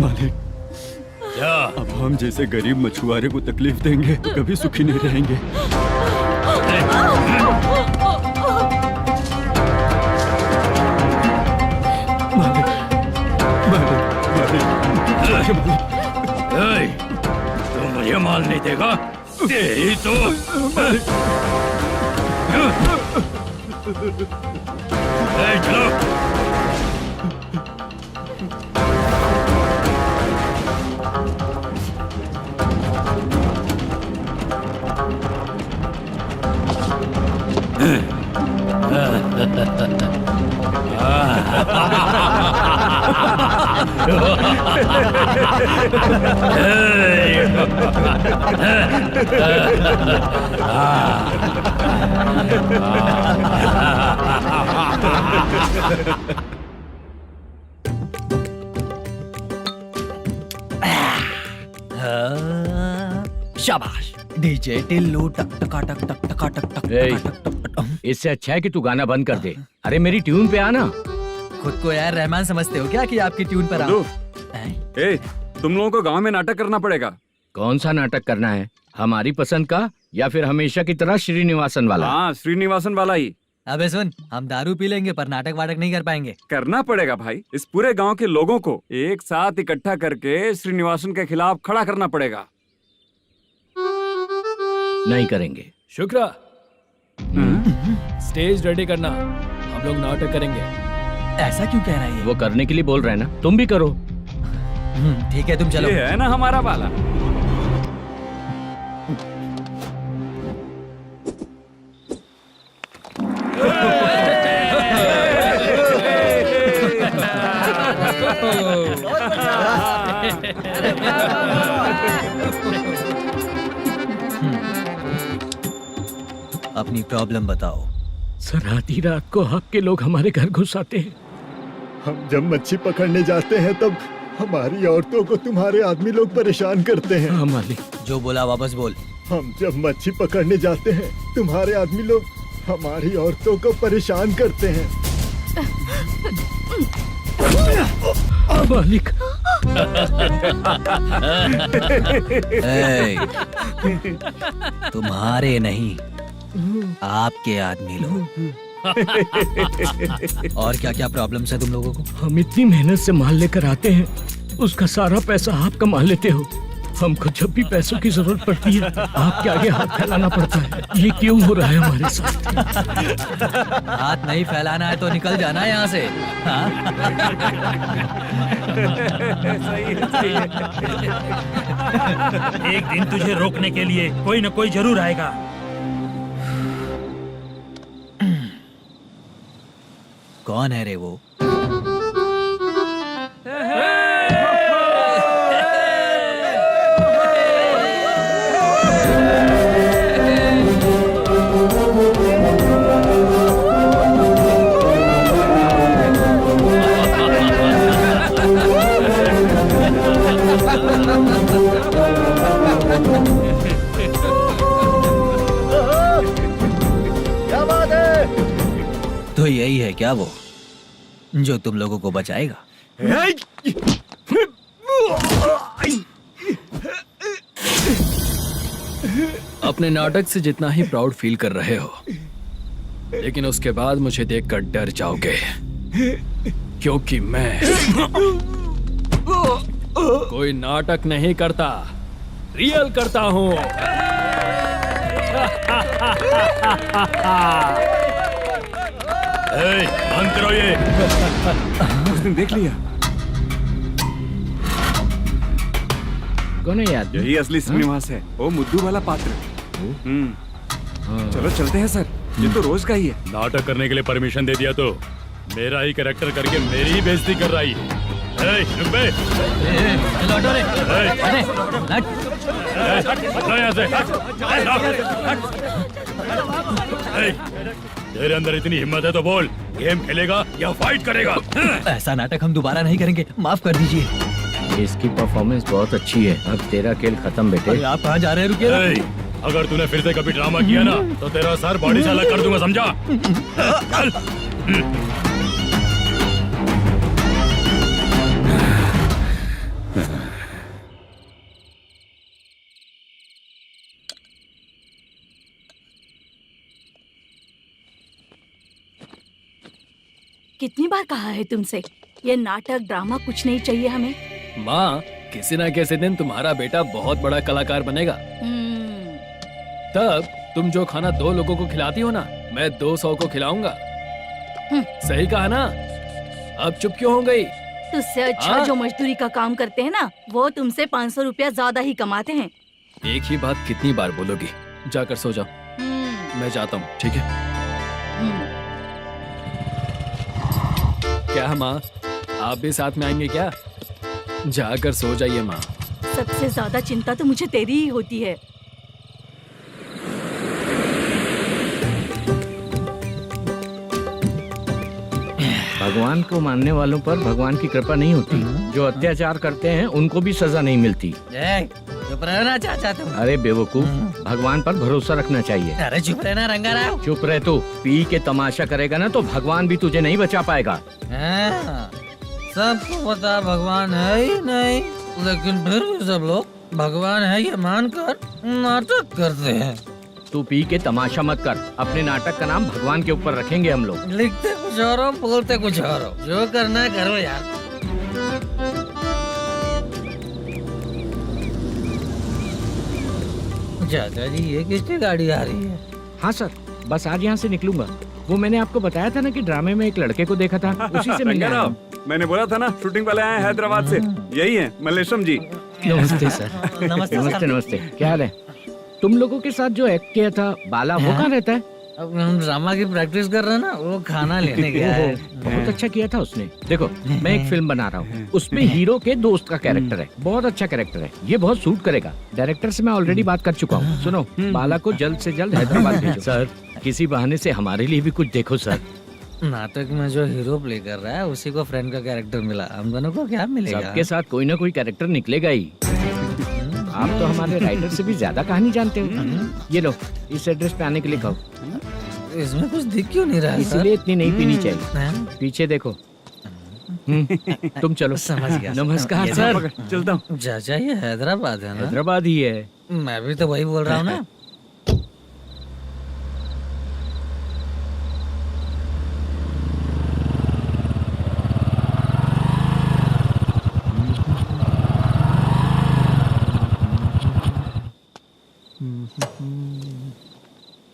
मालिक, क्या? अब हम जैसे गरीब मछुआरे को तकलीफ देंगे तो कभी सुखी नहीं रहेंगे। मालिक, मालिक, मालिक, मालिक। तू मुझे माल नहीं देगा? तेरी तो चलो। शाबाश डीजे टिल्लू टक टका टक टक टका टक टक टक टक। इससे अच्छा है कि तू गाना बंद कर दे। अरे मेरी ट्यून पे आना। खुद को यार रहमान समझते हो क्या कि आपकी ट्यून पर आओ? ए, तुम लोगों को गांव में नाटक करना पड़ेगा। कौन सा नाटक करना है? हमारी पसंद का या फिर हमेशा की तरह श्रीनिवासन वाला? हाँ, श्रीनिवासन वाला ही अबे सुन, हम दारू पी लेंगे पर नाटक वाटक नहीं कर पाएंगे। करना पड़ेगा भाई। इस पूरे गांव के लोगों को एक साथ इकट्ठा करके श्रीनिवासन के खिलाफ खड़ा करना पड़ेगा। नहीं करेंगे। शुक्रा, स्टेज रेडी करना, हम लोग नाटक करेंगे। ऐसा क्यों कह रहा है ये? वो करने के लिए बोल रहे हैं ना, तुम भी करो। ठीक है, तुम चलो। ये है ना हमारा वाला। अपनी प्रॉब्लम बताओ। सर, आधी रात को आपके लोग हमारे घर घुस आते हैं। हम जब मच्छी पकड़ने जाते हैं तब हमारी औरतों को तुम्हारे आदमी लोग परेशान करते हैं। हाँ मालिक। जो बोला वापस बोल। हम जब मच्छी पकड़ने जाते हैं तुम्हारे आदमी लोग हमारी औरतों को परेशान करते हैं। मालिक। तुम्हारे नहीं, आपके आदमी लोग। और क्या क्या प्रॉब्लम्स है तुम लोगों को? हम इतनी मेहनत से माल लेकर आते हैं, उसका सारा पैसा आप कमा लेते हो। हमको जब भी पैसों की जरूरत पड़ती है आपके आगे हाथ फैलाना पड़ता है। ये क्यों हो रहा है हमारे साथ? हाथ नहीं फैलाना है तो निकल जाना है यहाँ से। हाँ? एक दिन तुझे रोकने के लिए कोई न कोई जरूर आएगा। कौन है रे वो? क्या बात है? तो यही है क्या वो जो तुम लोगों को बचाएगा? अपने नाटक से जितना ही प्राउड फील कर रहे हो, लेकिन उसके बाद मुझे देखकर डर जाओगे, क्योंकि मैं कोई नाटक नहीं करता, रियल करता हूँ। बंद करो ये। उसने देख लिया। कौन है याद? यही असली श्रीनिवास है, वो मुद्दू वाला पात्र। चलो चलते हैं सर, ये तो रोज का ही है। नाटक करने के लिए परमिशन दे दिया तो मेरा ही कैरेक्टर करके मेरी ही बेइज्जती कर रही है। रुक बे। लौटो रे। हटो यहाँ से। तेरे अंदर इतनी हिम्मत है तो बोल, गेम खेलेगा या फाइट करेगा? ऐसा नाटक हम दोबारा नहीं करेंगे, माफ कर दीजिए। इसकी परफॉर्मेंस बहुत अच्छी है। अब तेरा खेल खत्म बेटे। अरे आप कहाँ जा रहे हैं? रुकिए। अगर तूने फिर से कभी ड्रामा किया ना तो तेरा सर बॉडी से अलग कर दूंगा, समझा? चल। कितनी बार कहा है तुमसे, ये नाटक ड्रामा कुछ नहीं चाहिए हमें। माँ, किसी ना किसी दिन तुम्हारा बेटा बहुत बड़ा कलाकार बनेगा। तब तुम जो खाना 2 लोगों को खिलाती हो ना, मैं 200 को खिलाऊंगा। सही कहा ना? अब चुप क्यों हो गई? तुझसे अच्छा जो मजदूरी का काम करते हैं ना, वो तुमसे 500 रुपया ज्यादा ही कमाते हैं। एक ही बात कितनी बार बोलोगी? जाकर सो जाओ। मैं जाता हूँ, ठीक है? क्या माँ, आप भी साथ में आएंगे क्या? जाकर सो जाइए माँ। सबसे ज्यादा चिंता तो मुझे तेरी ही होती है। भगवान को मानने वालों पर भगवान की कृपा नहीं होती। जो अत्याचार करते हैं उनको भी सजा नहीं मिलती। चुप रहना चाचा तुम। अरे बेवकूफ, भगवान पर भरोसा रखना चाहिए। अरे चुप रहना रंगाराव। चुप रह तू। पी के तमाशा करेगा ना तो भगवान भी तुझे नहीं बचा पाएगा। सबको पता भगवान है ही नहीं, लेकिन फिर भी सब लोग भगवान है ये मानकर नाटक करते हैं। तू पी के तमाशा मत कर। अपने नाटक का नाम भगवान के ऊपर रखेंगे हम लोग। लिखते कुछ और हो, बोलते कुछ और हो। जो करना है करो यार। चाचा जी, ये किसकी गाड़ी आ रही है? हाँ सर, बस आज यहाँ से निकलूंगा। वो मैंने आपको बताया था ना कि ड्रामे में एक लड़के को देखा था, उसी से मिलने आया हूँ। मैंने बोला था ना, शूटिंग वाले आए हैं हैदराबाद से। यही है मल्लेशम जी। नमस्ते सर। नमस्ते नमस्ते नमस्ते। क्या हाल है? तुम लोगों के साथ जो एक्ट किया था बाला, वो कहाँ रहता है? अब हम ड्रामा की प्रैक्टिस कर रहे हैं ना, वो खाना लेने गया है। बहुत अच्छा किया था उसने। देखो, मैं एक फिल्म बना रहा हूँ, उसमें हीरो के दोस्त का कैरेक्टर है। बहुत अच्छा कैरेक्टर है, ये बहुत सूट करेगा। डायरेक्टर से मैं ऑलरेडी बात कर चुका हूँ। सुनो, बाला को जल्द से जल्द हैदराबाद भेजो। सर, किसी बहाने से हमारे लिए भी कुछ देखो सर। नाटक में जो हीरो प्ले कर रहा है उसी को फ्रेंड का कैरेक्टर मिला, हम दोनों को क्या मिलेगा? सबके साथ कोई ना कोई कैरेक्टर निकलेगा ही। आप तो हमारे राइटर से भी ज्यादा कहानी जानते हो। ये लो, इस एड्रेस पे आने के लिए कहो। इसमें कुछ दिख क्यों नहीं रहा? इसलिए इतनी नहीं पीनी चाहिए। पीछे देखो। तुम चलो। समझ गया। नमस्कार सर। चलता हूँ। चाचा, ये हैदराबाद है ना? हैदराबाद ही है। मैं भी तो वही बोल रहा हूँ ना।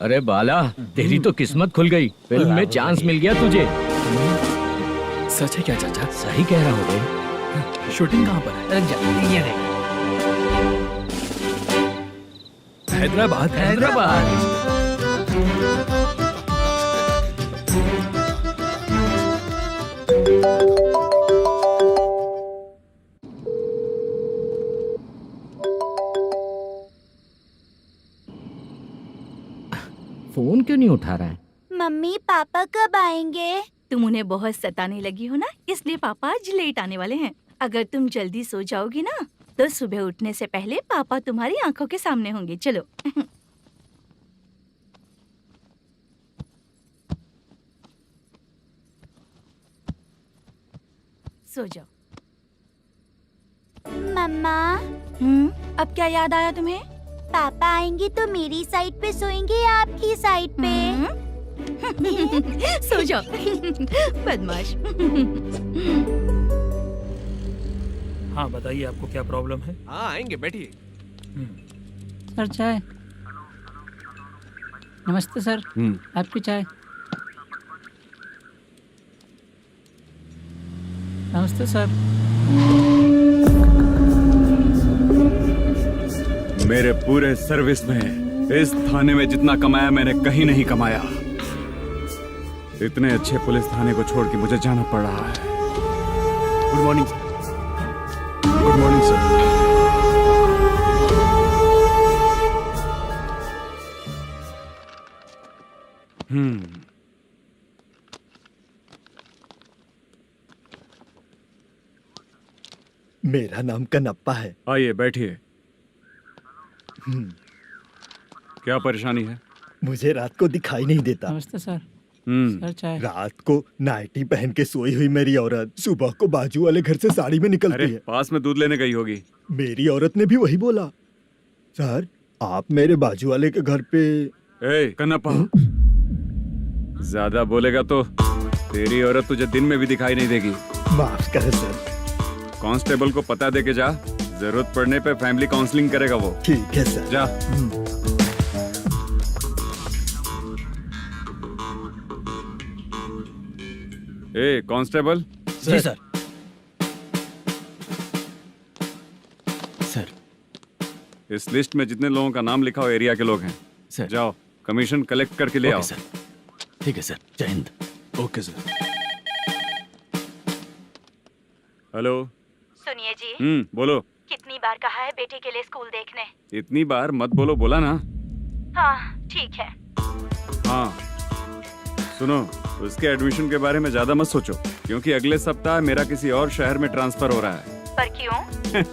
अरे बाला, तेरी तो किस्मत खुल गई। फिल्म में चांस मिल गया तुझे। सच है क्या चाचा? सही कह रहा हो बे। शूटिंग कहाँ पर है? ये देख। हैदराबाद। हैदराबाद। फोन क्यों नहीं उठा रहा है? मम्मी पापा कब आएंगे? तुम उन्हें बहुत सताने लगी हो ना, इसलिए पापा आज लेट आने वाले हैं। अगर तुम जल्दी सो जाओगी ना, तो सुबह उठने से पहले पापा तुम्हारी आंखों के सामने होंगे। चलो। सो जाओ। मम्मा, अब क्या याद आया तुम्हें? पापा आएंगे तो मेरी साइड पे सोएंगे या आपकी साइड पे? सो जाओ। बदमाश। हाँ बताइए, आपको क्या प्रॉब्लम है? हाँ आएंगे, बैठिए। सर चाय। नमस्ते सर, आपकी चाय। नमस्ते सर। मेरे पूरे सर्विस में इस थाने में जितना कमाया मैंने कहीं नहीं कमाया। इतने अच्छे पुलिस थाने को छोड़ के मुझे जाना पड़ रहा है। Good morning sir. Good morning sir. मेरा नाम कनप्पा है। आइए बैठिए। क्या परेशानी है? मुझे रात को दिखाई नहीं देता। नमस्ते सर। सर चाय। रात को नाइटी पहन के सोई हुई मेरी औरत सुबह को बाजू वाले घर से साड़ी में निकलती है। पास में दूध लेने गई होगी। मेरी औरत ने भी वही बोला। सर, आप मेरे बाजू वाले के घर पे। ए कन्नप्पा, ज्यादा बोलेगा तो तेरी औरत तुझे दिन में भी दिखाई नहीं देगी। माफ करें सर। कांस्टेबल को पता दे के जा, जरूरत पड़ने पे फैमिली काउंसलिंग करेगा वो। ठीक है सर। जा। ए कांस्टेबल। जी सर। सर। इस लिस्ट में जितने लोगों का नाम लिखा हो एरिया के लोग हैं। सर। जाओ कमीशन कलेक्ट करके ले आओ। सर। ठीक है सर। जय हिंद। Okay sir. हेलो। सुनिए जी, बोलो। कितनी बार कहा है बेटे के लिए स्कूल देखने? इतनी बार मत बोलो, बोला ना। हाँ ठीक है। हाँ सुनो, उसके एडमिशन के बारे में ज्यादा मत सोचो, क्योंकि अगले सप्ताह मेरा किसी और शहर में ट्रांसफर हो रहा है। पर क्यों?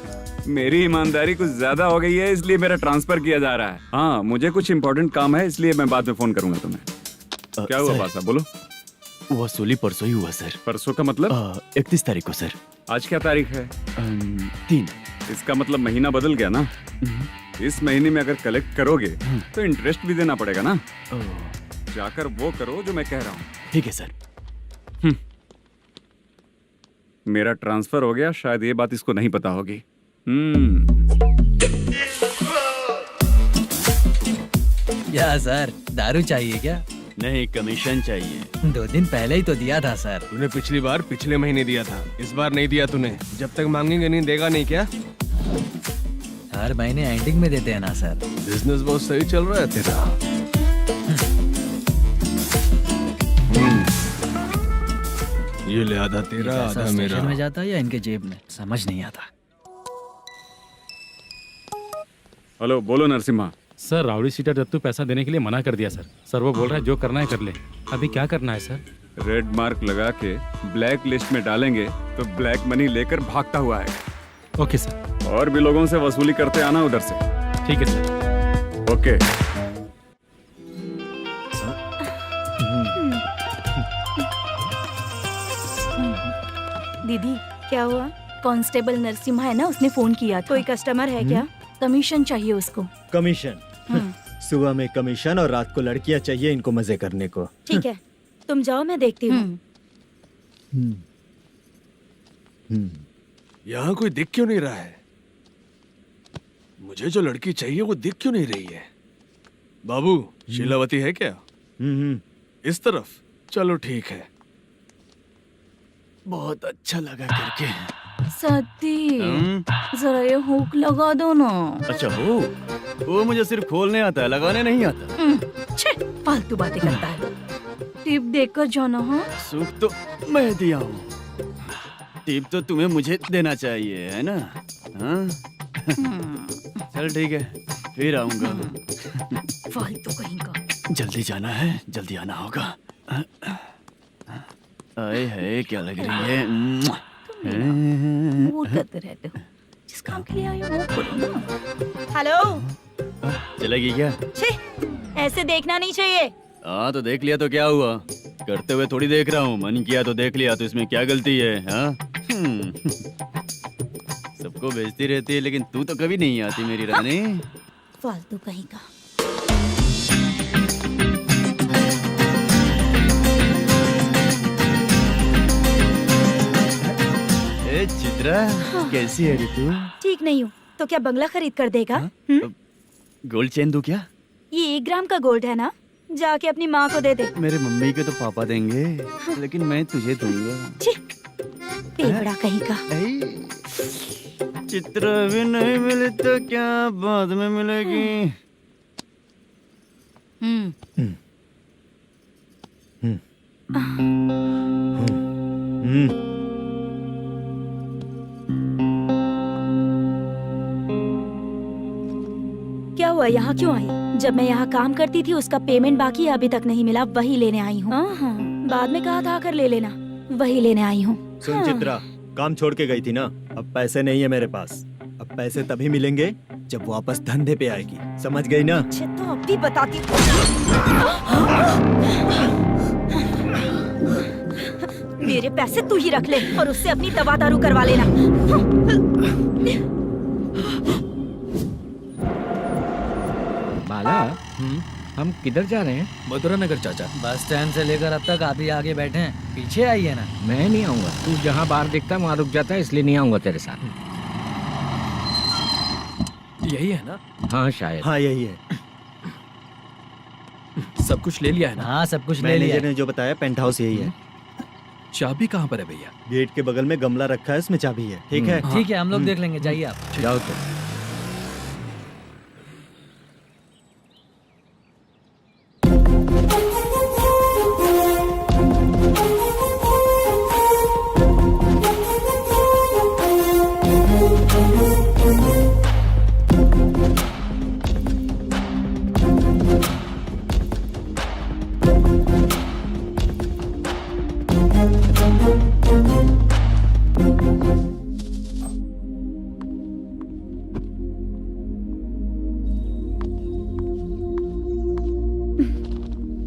मेरी ईमानदारी कुछ ज्यादा हो गई है, इसलिए मेरा ट्रांसफर किया जा रहा है। हाँ मुझे कुछ इम्पोर्टेंट काम है, इसलिए मैं बाद में फोन करूंगा तुम्हें। क्या हुआ पासा, बोलो। वसूली परसों ही हुआ सर। परसों का मतलब? 31 तारीख को सर। आज क्या तारीख है? 3। इसका मतलब महीना बदल गया ना। इस महीने में अगर कलेक्ट करोगे तो इंटरेस्ट भी देना पड़ेगा ना। जाकर वो करो जो मैं कह रहा हूँ। ठीक है सर। मेरा ट्रांसफर हो गया, शायद ये बात इसको नहीं पता होगी। क्या सर, दारू चाहिए क्या? नहीं, कमीशन चाहिए। 2 दिन पहले ही तो दिया था सर। तूने पिछली बार पिछले महीने दिया था, इस बार नहीं दिया तूने। जब तक मांगेंगे नहीं देगा नहीं क्या? हर महीने एंडिंग में देते हैं ना सर। बिजनेस बहुत सही चल रहा है तेरा। ये ले आधा तेरा, आधा मेरा। में जाता है या इनके जेब में, समझ नहीं आता। हेलो, बोलो Narasimha. Sir rowdy seater Dattu पैसा देने के लिए मना कर दिया सर। सर वो बोल रहा है जो करना है कर ले। अभी क्या करना है सर? रेड मार्क लगा के ब्लैक लिस्ट में डालेंगे तो ब्लैक मनी लेकर भागता हुआ आएगा। Okay sir. और भी लोगों से वसूली करते आना उधर से। ठीक है सर। ओके। दीदी क्या हुआ? कांस्टेबल नरसिम्हा है ना, उसने फोन किया। कोई कस्टमर है क्या? कमीशन चाहिए उसको। कमीशन? सुबह में कमीशन और रात को लड़कियां चाहिए इनको मजे करने को। ठीक है, तुम जाओ, मैं देखती हूँ। यहाँ कोई दिख क्यों नहीं रहा है? मुझे जो लड़की चाहिए वो दिख क्यों नहीं रही है? बाबू, शीलावती है क्या? इस तरफ? चलो ठीक है। बहुत अच्छा लगा करके। सती, जरा ये हुक लगा दो ना। अच्छा वो मुझे सिर्फ खोलने आता है, लगाने नहीं आता। फालतू बातें करता है। टिप देकर जाना। हाँ, सुख तो मैं दिया हूँ, टिप तो तुम्हें मुझे देना चाहिए, है ना? हाँ? चल ठीक है, फिर आऊंगा। फालतू कहीं का। जल्दी जाना है, जल्दी आना होगा। आए है, क्या लग रही है? वो करते रहते हो। जिस काम के लिए आए हो वो करो ना। हेलो, चलेगी क्या? ऐसे देखना नहीं चाहिए। हाँ तो देख लिया तो क्या हुआ? करते हुए थोड़ी देख रहा हूँ, मन किया तो देख लिया, तो इसमें क्या गलती है? हाँ? सबको भेजती रहती है, लेकिन तू तो कभी नहीं आती मेरी रानी। फालतू कहीं का। चित्रा, कैसी है रे तू? ठीक नहीं हूँ तो क्या बंगला खरीद कर देगा? गोल्ड चेन दूं क्या? ये 1 ग्राम का गोल्ड है ना, जाके अपनी माँ को दे दे। मेरे मम्मी के तो पापा देंगे, लेकिन मैं तुझे दूंगा। पेवड़ा कहीं का। चित्रा भी नहीं मिली तो क्या बाद में मिलेगी? क्या हुआ, यहाँ क्यों आई? जब मैं यहाँ काम करती थी उसका पेमेंट बाकी अभी तक नहीं मिला, वही लेने आई हूँ। बाद में कहा था आकर ले लेना, वही लेने आई हूँ। सुन चित्रा, काम छोड़ के गई थी ना, अब पैसे नहीं है मेरे पास। अब पैसे तभी मिलेंगे जब वापस धंधे पे आएगी, समझ गई ना? अच्छा तो अब भी बताती। मेरे पैसे तू ही रख ले और उससे अपनी दवा दारू करवा लेना। बाला, हम किधर जा रहे हैं? मथुरा नगर चाचा। बस स्टैंड से लेकर अब तक आप ही आगे बैठे हैं, पीछे आइए ना। मैं नहीं आऊंगा, तू जहाँ बाहर दिखता है वहाँ रुक जाता है, इसलिए नहीं आऊंगा तेरे साथ। यही है ना? हाँ शायद। हाँ यही है। सब कुछ ले लिया है ना? हाँ सब कुछ ले लिया। मैनेजर ने जो बताया पेंट हाउस यही है। चाबी कहाँ पर है भैया? गेट के बगल में गमला रखा है, इसमें चाबी है। ठीक है। ठीक है, हम लोग देख लेंगे, जाइए आप। जाओ तो।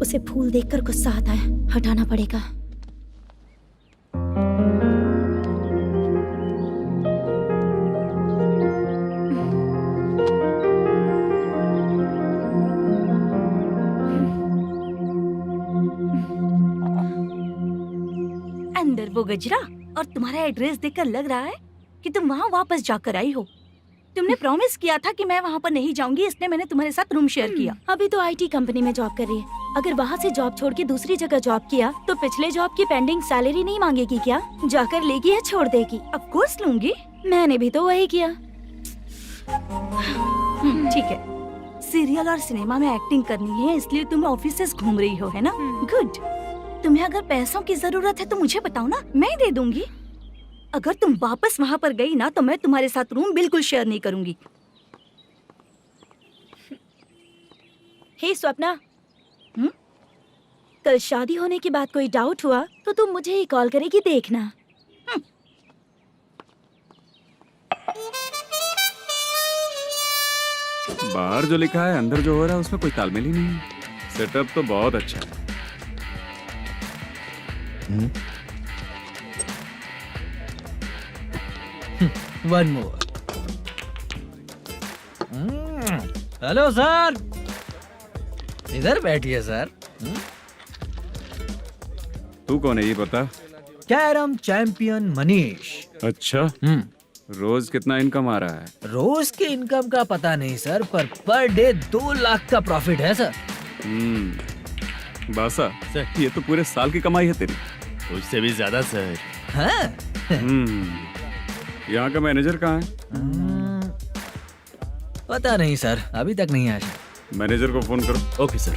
उसे फूल देखकर गुस्सा आता है, हटाना पड़ेगा। अंदर वो गजरा और तुम्हारा एड्रेस देखकर लग रहा है कि तुम वहाँ वापस जाकर आई हो। तुमने प्रॉमिस किया था कि मैं वहाँ पर नहीं जाऊंगी, इसलिए मैंने तुम्हारे साथ रूम शेयर किया। अभी तो आईटी कंपनी में जॉब कर रही है। अगर वहाँ से जॉब छोड़ के दूसरी जगह जॉब किया तो पिछले जॉब की पेंडिंग सैलरी नहीं मांगेगी क्या? जाकर लेगी या छोड़ देगी? ऑफ कोर्स लूंगी। मैंने भी तो वही किया। ठीक है, सीरियल और सिनेमा में एक्टिंग करनी है, इसलिए तुम ऑफिसेस घूम रही हो, है ना? गुड। तुम्हें अगर पैसों की जरूरत है तो मुझे बताओ ना, मैं दे दूंगी। अगर तुम वापस वहाँ पर गई ना तो मैं तुम्हारे साथ रूम बिल्कुल शेयर नहीं करूंगी। हे स्वप्ना, कल शादी होने की बात कोई डाउट हुआ तो तुम मुझे ही कॉल करेगी, देखना। बाहर जो लिखा है अंदर जो हो रहा है उसमें कोई तालमेल ही नहीं है। सेटअप तो बहुत अच्छा है। One more. हेलो सर, इधर बैठिए सर। तू कौन है ये बता? Carrom champion Manish. अच्छा, रोज कितना इनकम आ रहा है? रोज के इनकम का पता नहीं सर, पर डे 2 लाख का प्रॉफिट है सर। बासा, ये तो पूरे साल की कमाई है तेरी। उससे भी ज्यादा सर। हाँ? यहाँ का मैनेजर कहाँ है? पता नहीं सर, अभी तक नहीं आया। मैनेजर को फोन करो। Okay sir.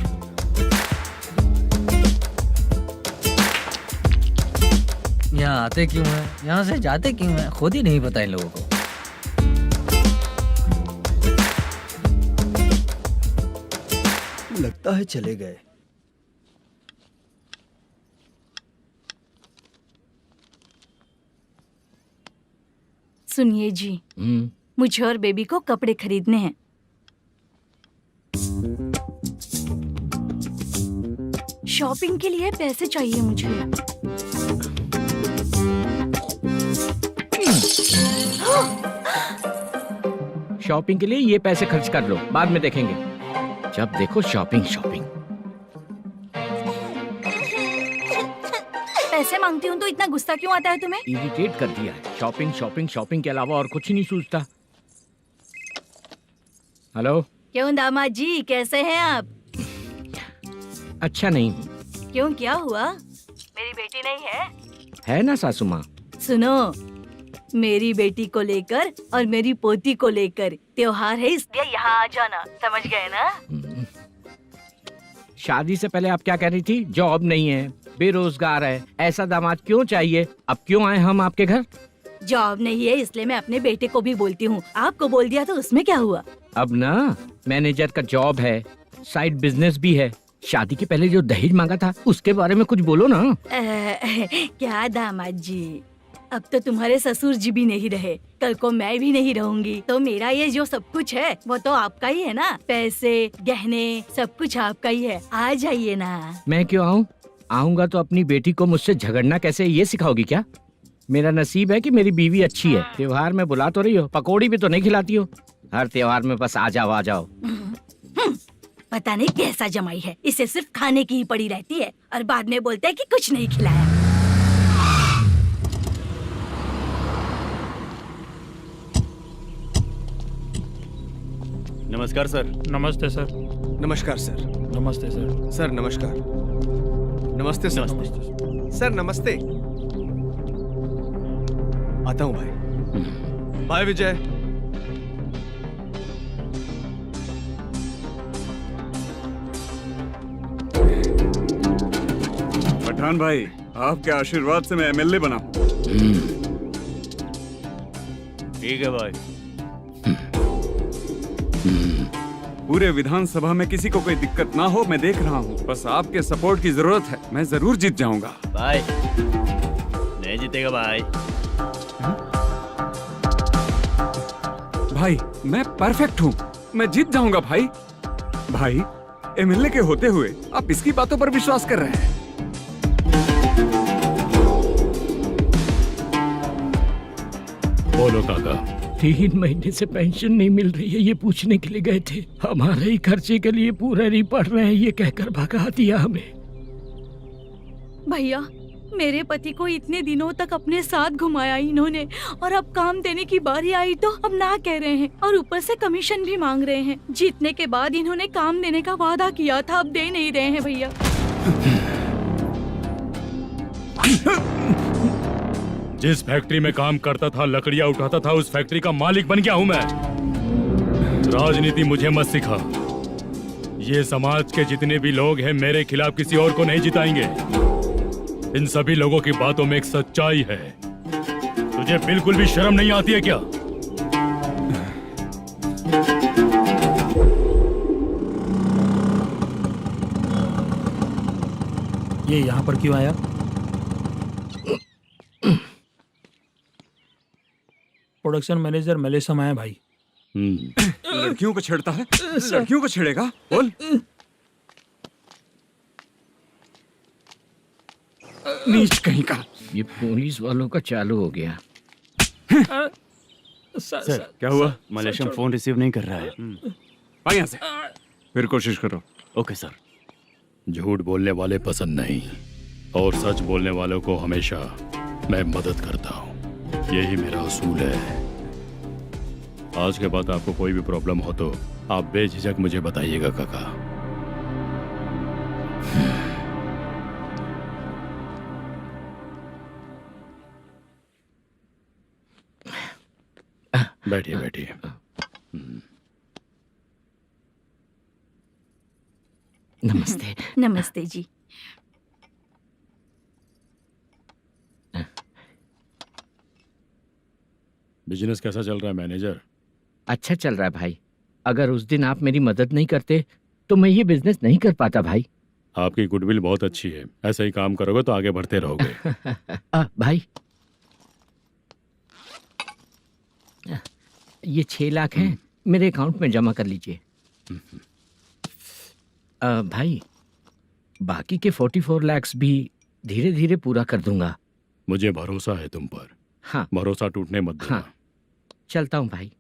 यहाँ आते क्यों हैं, यहाँ से जाते क्यों हैं, खुद ही नहीं पता इन लोगों को। लगता है चले गए। सुनिए जी, मुझे और बेबी को कपड़े खरीदने हैं। शॉपिंग के लिए पैसे चाहिए मुझे। शॉपिंग के लिए ये पैसे खर्च कर लो, बाद में देखेंगे। जब देखो शॉपिंग शॉपिंग। पैसे मांगती हूँ तो इतना गुस्सा क्यों आता है तुम्हें? इरिटेट कर दिया है। शॉपिंग शॉपिंग शॉपिंग के अलावा और कुछ नहीं सूझता। हेलो। क्यों दामाद जी, कैसे हैं आप? अच्छा नहीं। क्यों, क्या हुआ? मेरी बेटी नहीं है? है ना सासू माँ। सुनो, मेरी बेटी को लेकर और मेरी पोती को लेकर त्योहार है, इसलिए यहाँ आ जाना, समझ गए ना? शादी से पहले आप क्या कह रही थी? जॉब नहीं है, बेरोजगार है, ऐसा दामाद क्यों चाहिए? अब क्यों आए हम आपके घर? जॉब नहीं है इसलिए मैं अपने बेटे को भी बोलती हूँ। आपको बोल दिया तो उसमें क्या हुआ? अब ना मैनेजर का जॉब है, साइड बिजनेस भी है। शादी के पहले जो दहेज मांगा था उसके बारे में कुछ बोलो ना। क्या दामाद जी, अब तो तुम्हारे ससुर जी भी नहीं रहे, कल को मैं भी नहीं रहूंगी, तो मेरा ये जो सब कुछ है वो तो आपका ही है ना। पैसे, गहने, सब कुछ आपका ही है। आ जाइए ना। मैं क्यों आऊँ? आऊंगा तो अपनी बेटी को मुझसे झगड़ना कैसे ये सिखाओगी क्या? मेरा नसीब है कि मेरी बीवी अच्छी है। त्योहार में बुला तो रही हो, पकौड़ी भी तो नहीं खिलाती हो। हर त्योहार में बस आ जाओ आ जाओ। पता नहीं कैसा जमाई है, इसे सिर्फ खाने की ही पड़ी रहती है और बाद में बोलते हैं कि कुछ नहीं खिलाया। नमस्कार सर। नमस्ते सर। नमस्कार सर। नमस्ते सर। सर नमस्कार। नमस्ते सर। सर नमस्ते। आता हूँ भाई। बाय विजय। पठान भाई, आपके आशीर्वाद से मैं एमएलए बना हूँ। ठीक है भाई। पूरे विधानसभा में किसी को कोई दिक्कत ना हो, मैं देख रहा हूँ। बस आपके सपोर्ट की जरूरत है, मैं जरूर जीत जाऊंगा। भाई नहीं जीतेगा भाई। भाई मैं परफेक्ट हूँ, मैं जीत जाऊंगा भाई। भाई एमएलए के होते हुए आप इसकी बातों पर विश्वास कर रहे हैं। बोलो काका। 3 महीने से पेंशन नहीं मिल रही है, ये पूछने के लिए गए थे। हमारे ही खर्चे के लिए पूरा नहीं पड़ रहे हैं, ये कहकर भगा दिया हमें। भैया, मेरे पति को इतने दिनों तक अपने साथ घुमाया इन्होंने, और अब काम देने की बारी आई तो अब ना कह रहे हैं और ऊपर से कमीशन भी मांग रहे हैं। जीतने के बाद इन्होंने काम देने का वादा किया था, अब दे नहीं रहे हैं भैया। जिस फैक्ट्री में काम करता था, लकड़ियां उठाता था, उस फैक्ट्री का मालिक बन गया हूं मैं। राजनीति मुझे मत सिखा। ये समाज के जितने भी लोग हैं मेरे खिलाफ किसी और को नहीं जिताएंगे। इन सभी लोगों की बातों में एक सच्चाई है। तुझे बिल्कुल भी शर्म नहीं आती है क्या? ये यहाँ पर क्यों आया? प्रोडक्शन मैनेजर मलेशम आया भाई। लड़कियों को छेड़ता है, लड़कियों को छेड़ेगा? बोल। नीच कहीं का। ये पुलिस वालों का चालू हो गया। सर क्या हुआ? मलेशियन फोन रिसीव नहीं कर रहा है। भाई यहाँ से फिर कोशिश करो। Okay sir. झूठ बोलने वाले पसंद नहीं, और सच बोलने वालों को हमेशा मैं मदद करता हूँ। यही मेरा असूल है। आज के बाद आपको कोई भी प्रॉब्लम हो तो आप बेझिझक मुझे बताइएगा काका। बैठिए बैठिए। नमस्ते। नमस्ते जी। बिजनेस कैसा चल रहा है मैनेजर? अच्छा चल रहा है भाई। अगर उस दिन आप मेरी मदद नहीं करते तो मैं ये बिजनेस नहीं कर पाता भाई। आपकी गुडविल बहुत अच्छी है, ऐसा ही काम करोगे तो आगे बढ़ते रहोगे। भाई ये 6 लाख हैं, मेरे अकाउंट में जमा कर लीजिए। भाई बाकी के 44 लाख भी धीरे धीरे पूरा कर दूंगा। मुझे भरोसा है तुम पर। हाँ। भरोसा टूटने मत देना। हाँ। चलता हूँ भाई।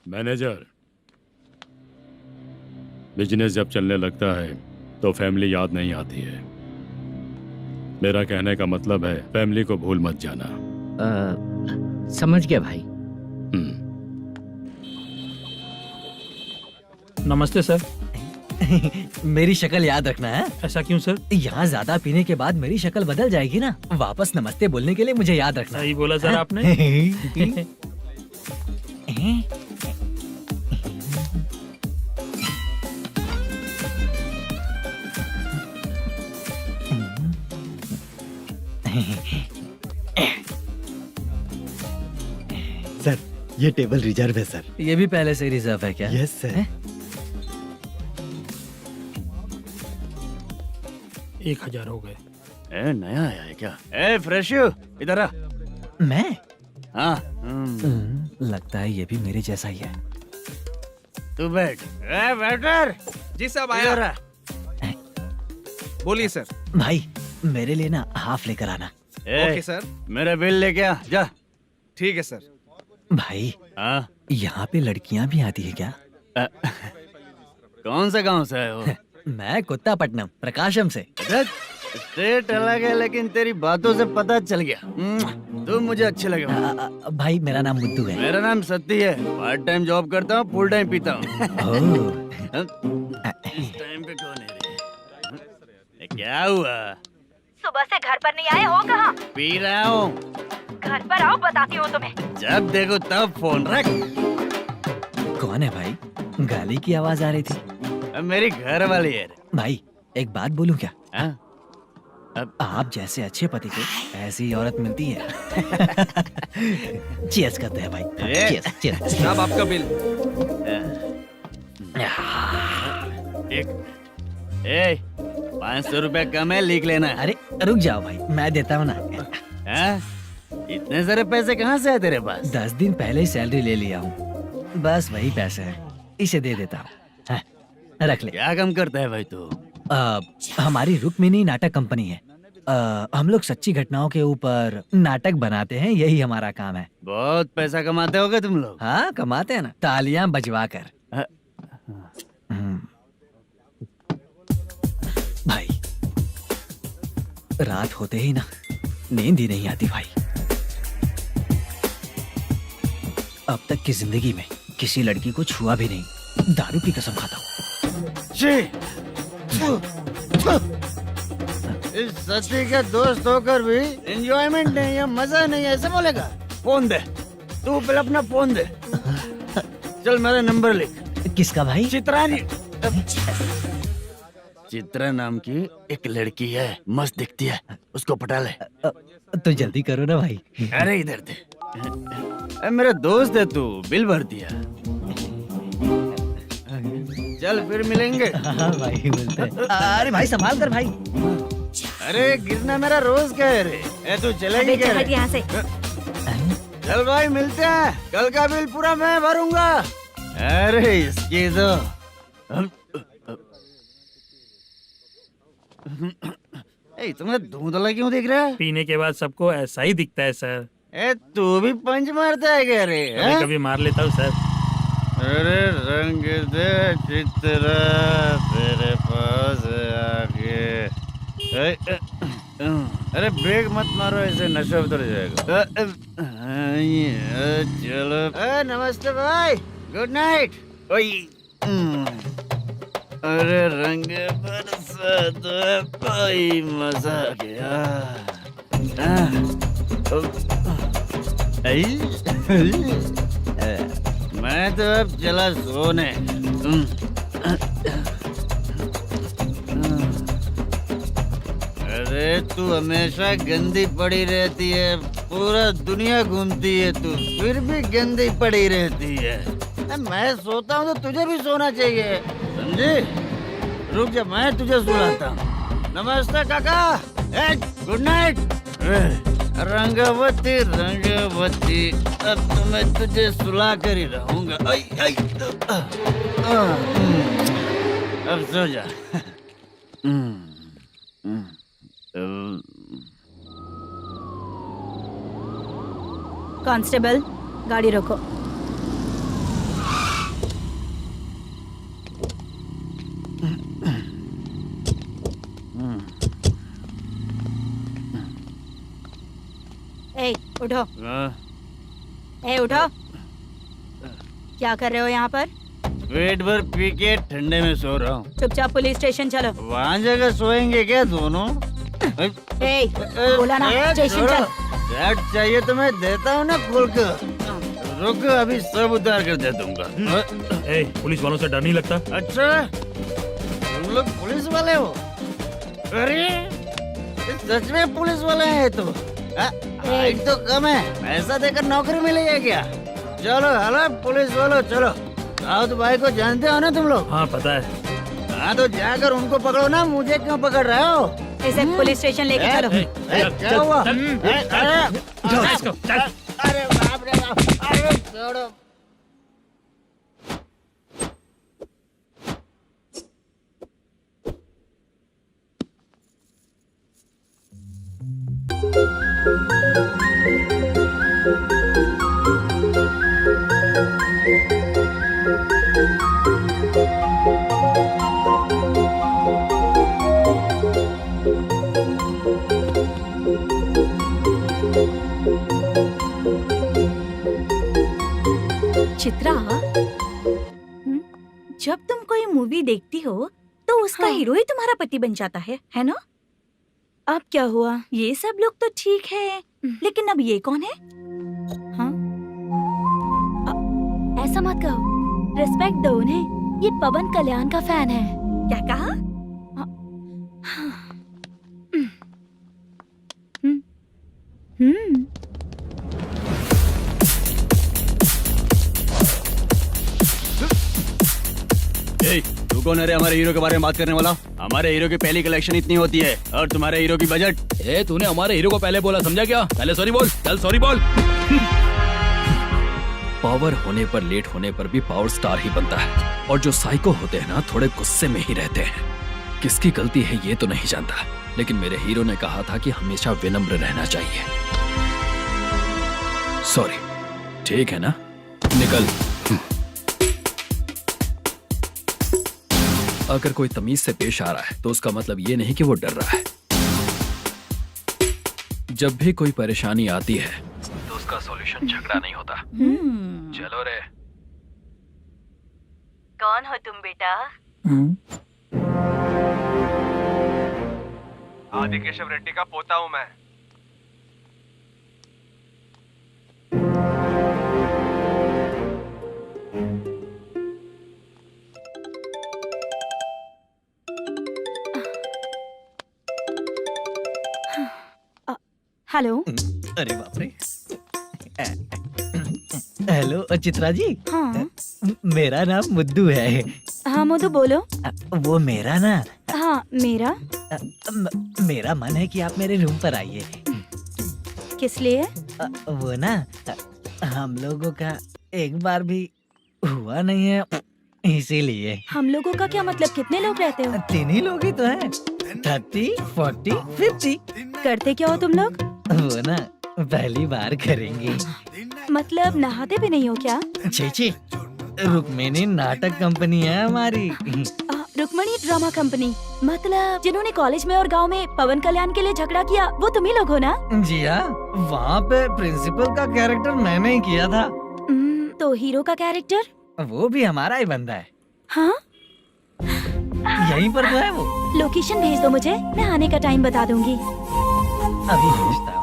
मैनेजर, बिजनेस जब चलने लगता है तो फैमिली याद नहीं आती है। मेरा कहने का मतलब है फैमिली को भूल मत जाना। समझ गया भाई। नमस्ते सर। मेरी शक्ल याद रखना है। ऐसा क्यों सर? यहाँ ज्यादा पीने के बाद मेरी शक्ल बदल जाएगी ना। वापस नमस्ते बोलने के लिए मुझे याद रखना। सही बोला सर आपने। सर ये टेबल रिजर्व है सर। ये भी पहले से रिजर्व है क्या? Yes sir. 1000 हो गए। नया आया है क्या? फ्रेश इधर आ। मैं? हाँ। लगता है ये भी मेरे जैसा ही है। तू बैठ। वेटर। जी साहब आया। बोलिए सर। भाई मेरे लिए ना हाफ लेकर आना। Okay sir. मेरा बिल लेके आ जा। ठीक है सर। भाई हाँ यहाँ पे लड़कियाँ भी आती है क्या? कौन सा गांव से आए हो? मैं कुत्तापट्टनम प्रकाशम से। स्टेट अलग है लेकिन तेरी बातों से पता चल गया तुम मुझे अच्छे लगे हो। भाई मेरा नाम मुद्दू है। मेरा नाम सत्ती है। पार्ट टाइम जॉब करता हूँ, फुल टाइम पीता हूँ। इस टाइम पे कौन है रे? क्या हुआ? सुबह से घर पर नहीं आए हो कहाँ? पी रहा हूँ। घर पर आओ, बताती हूँ तुम्हें। जब देखो तब फोन रख। कौन है भाई? गाली की आवाज आ रही थी। मेरी घर वाली है। भाई एक बात बोलूं क्या? अब आप जैसे अच्छे पति को ऐसी औरत मिलती है। चीयर्स करते हैं भाई। Cheers cheers. साहब आपका बिल। एक 500 रुपया कम है, लिख लेना। अरे रुक जाओ भाई, मैं देता हूँ ना। इतने सारे पैसे कहाँ से आए तेरे पास? 10 दिन पहले ही सैलरी ले लिया हूँ, बस वही पैसे हैं, इसे दे देता हूँ। रख ले। क्या काम करता है भाई तू? हमारी रुक्मिनी नाटक कंपनी है। हम लोग सच्ची घटनाओं के ऊपर नाटक बनाते हैं, यही हमारा काम है। बहुत पैसा कमाते होगे तुम लोग? हाँ कमाते हैं ना, तालियां बजवा कर। भाई रात होते ही ना नींद ही नहीं आती भाई। अब तक की जिंदगी में किसी लड़की को छुआ भी नहीं, दारू की कसम खाता हूँ। इस सच्ची का दोस्त होकर भी एंजॉयमेंट नहीं है, मजा नहीं है, ऐसे बोलेगा? फोन दे, तू पहले अपना फोन दे। चल मेरा नंबर लिख। किसका भाई? चित्रानी। चित्रा नाम की एक लड़की है, मस्त दिखती है, उसको पटा ले। तो जल्दी करो ना भाई। अरे इधर दे। मेरा दोस्त है तू, बिल भर दिया। चल फिर मिलेंगे। हाँ भाई मिलते हैं। अरे भाई संभाल कर भाई। अरे गिरना मेरा रोज का है रे। तू चलेगी क्या रे? यहाँ से। चल भाई मिलते हैं, कल का बिल पूरा मैं भरूंगा। अरे इसकी तो तुम्हें धुंधला क्यों दिख रहा है? पीने के बाद सबको ऐसा ही दिखता है सर। तू भी पंच मारता है क्या रे? कभी कभी मार लेता हूँ सर। अरे रंग दे चित्रा तेरे पास आके। अरे ब्रेक मत मारो, ऐसे नशा उतर जाएगा। चलो। नमस्ते भाई, गुड नाइट। अरे रंग बरसात भाई, मजा आ गया। मैं तो अब चला सोने। अरे तू हमेशा गंदी पड़ी रहती है, पूरा दुनिया घूमती है तू, फिर भी गंदी पड़ी रहती है। मैं सोता हूँ तो तुझे भी सोना चाहिए, समझे? रुक जा, मैं तुझे सुलाता हूँ। नमस्ते काका, गुड नाइट। रंगवती रंगवती, अब तो मैं तुझे सुला कर ही रहूंगा। अब सो जा। कांस्टेबल, गाड़ी रोको। उठो। उठो। क्या कर रहे हो यहाँ पर? पेट भर पी के ठंडे में सो रहा हूँ। चुपचाप पुलिस स्टेशन चलो। वहाँ जगह सोएंगे क्या दोनों? बोला ना, स्टेशन चल। शर्ट चाहिए तो मैं देता हूँ ना खोल कर। रुक, अभी सब उतार कर दे दूंगा। पुलिस वालों से डर नहीं लगता? अच्छा, तुम लोग पुलिस वाले हो? अरे सच में पुलिस वाले हैं तो? हाइट तो कम है, पैसा देकर नौकरी मिलेगी क्या? चलो हेलो पुलिस वालों, चलो। राउत भाई को जानते हो ना तुम लोग? हाँ पता है। हाँ तो जाकर उनको पकड़ो ना, मुझे क्यों पकड़ रहे हो? इसे पुलिस स्टेशन लेके चलो। क्या हुआ? अरे बाप रे बाप, अरे छोड़ो। चित्रा, जब तुम कोई मूवी देखती हो तो उसका हीरो ही तुम्हारा पति बन जाता है ना? अब क्या हुआ? ये सब लोग तो ठीक है, लेकिन अब ये कौन है? हाँ? ऐसा मत कहो, रिस्पेक्ट दो उन्हें। ये पवन कल्याण का फैन है। क्या कहा? तू कौन है रे हमारे हीरो के बारे में बात करने वाला? हमारे हीरो की पहली कलेक्शन इतनी होती है और तुम्हारे हीरो की बजट। तूने हमारे हीरो को पहले बोला, समझा क्या? पहले सॉरी बोल, चल सॉरी बोल। पावर होने पर, लेट होने पर भी पावर स्टार ही बनता है। और जो साइको होते हैं ना, थोड़े गुस्से में ही रहते हैं। किसकी गलती है ये तो नहीं जानता, लेकिन मेरे हीरो ने कहा था कि हमेशा विनम्र रहना चाहिए। सॉरी, ठीक है ना? निकल। अगर कोई तमीज से पेश आ रहा है तो उसका मतलब ये नहीं कि वो डर रहा है। जब भी कोई परेशानी आती है तो उसका सॉल्यूशन झगड़ा नहीं होता। चलो रे। कौन हो तुम बेटा? आदि केशव रेड्डी का पोता हूँ मैं। हेलो। अरे बाप रे। हेलो चित्रा जी। हाँ मेरा नाम मुद्दू है। हाँ मधु बोलो। वो मेरा ना, हाँ मेरा। मेरा मन है कि आप मेरे रूम पर आइए। किस लिए? वो ना, हम लोगों का एक बार भी हुआ नहीं है, इसीलिए। हम लोगों का क्या मतलब? कितने लोग रहते हो? 3 ही लोग ही तो हैं। 30, 40, 50। करते क्या हो तुम लोग? वो ना पहली बार करेंगे। मतलब नहाते भी नहीं हो क्या? छी, रुक्मिणी नाटक कंपनी है हमारी। Rukmini drama company? मतलब जिन्होंने कॉलेज में और गांव में पवन कल्याण के लिए झगड़ा किया, वो तुम ही लोग हो ना? जी हाँ, वहाँ पे प्रिंसिपल का कैरेक्टर मैंने ही किया था। तो हीरो का कैरेक्टर? वो भी हमारा ही बंदा है। हाँ? यहीं पर तो है वो। लोकेशन भेज दो मुझे, मैं आने का टाइम बता दूंगी। अभी भेजता हूँ।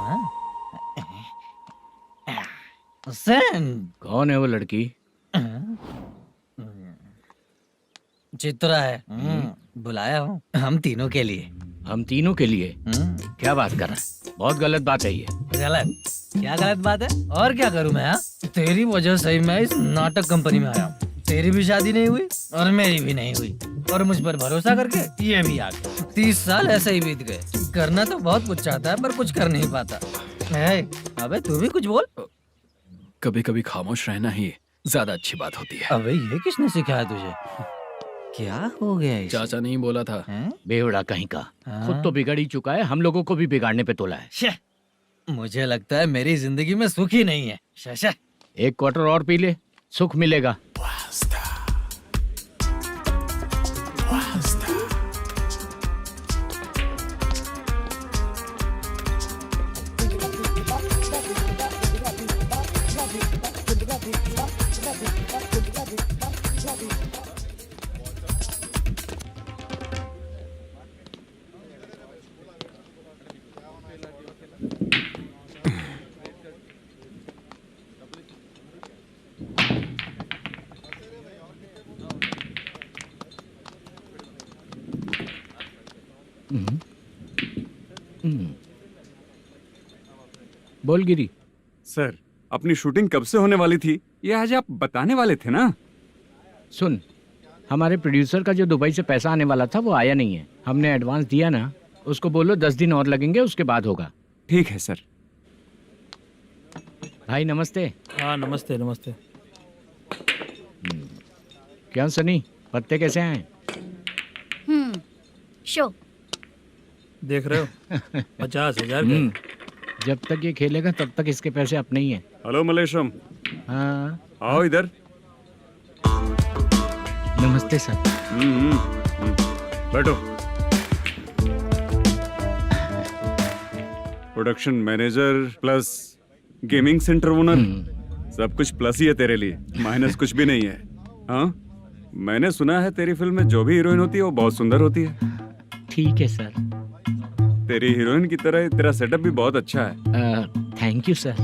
कौन है वो लड़की? चित्रा है। बुलाया हूँ हम तीनों के लिए। हम तीनों के लिए? क्या बात कर रहा है? बहुत गलत बात है ये। गलत? क्या गलत बात है? और क्या करूँ मैं? तेरी वजह से ही मैं इस नाटक कंपनी में आया हूँ। तेरी भी शादी नहीं हुई और मेरी भी नहीं हुई, और मुझ पर भरोसा करके ये भी आ गया। 30 साल ऐसे ही बीत गए। करना तो बहुत कुछ चाहता है पर कुछ कर नहीं पाता। अबे तू भी कुछ बोल। कभी कभी खामोश रहना ही ज्यादा अच्छी बात होती है। अबे ये किसने सिखाया तुझे? क्या हो गया इसे? चाचा नहीं बोला था। बेवड़ा कहीं का। खुद तो बिगड़ ही चुका है, हम लोगों को भी बिगाड़ने पे तोला है। मुझे लगता है मेरी जिंदगी में सुख ही नहीं है। शशा, 1 क्वार्टर और पी ले, सुख मिलेगा। बोल गिरी। सर, अपनी शूटिंग कब से होने वाली थी ये आज आप बताने वाले थे ना? सुन, हमारे प्रोड्यूसर का जो दुबई से पैसा आने वाला था वो आया नहीं है। हमने एडवांस दिया ना, उसको बोलो 10 दिन और लगेंगे, उसके बाद होगा। ठीक है सर। भाई नमस्ते। हाँ नमस्ते नमस्ते। क्या सनी, पत्ते कैसे हैं? शो देख रहे हो 50,000 का। जब तक ये खेलेगा तब तक इसके पैसे अपने ही हैं। हेलो मलेशम। हाँ आओ इधर। नमस्ते सर। बैठो। Production manager plus gaming centre owner, सब कुछ प्लस ही है तेरे लिए, माइनस कुछ भी नहीं है। हाँ, मैंने सुना है तेरी फिल्म में जो भी हीरोइन होती है वो बहुत सुंदर होती है। ठीक है सर। तेरी हीरोइन की तरह तेरा सेटअप भी बहुत अच्छा है। Thank you sir.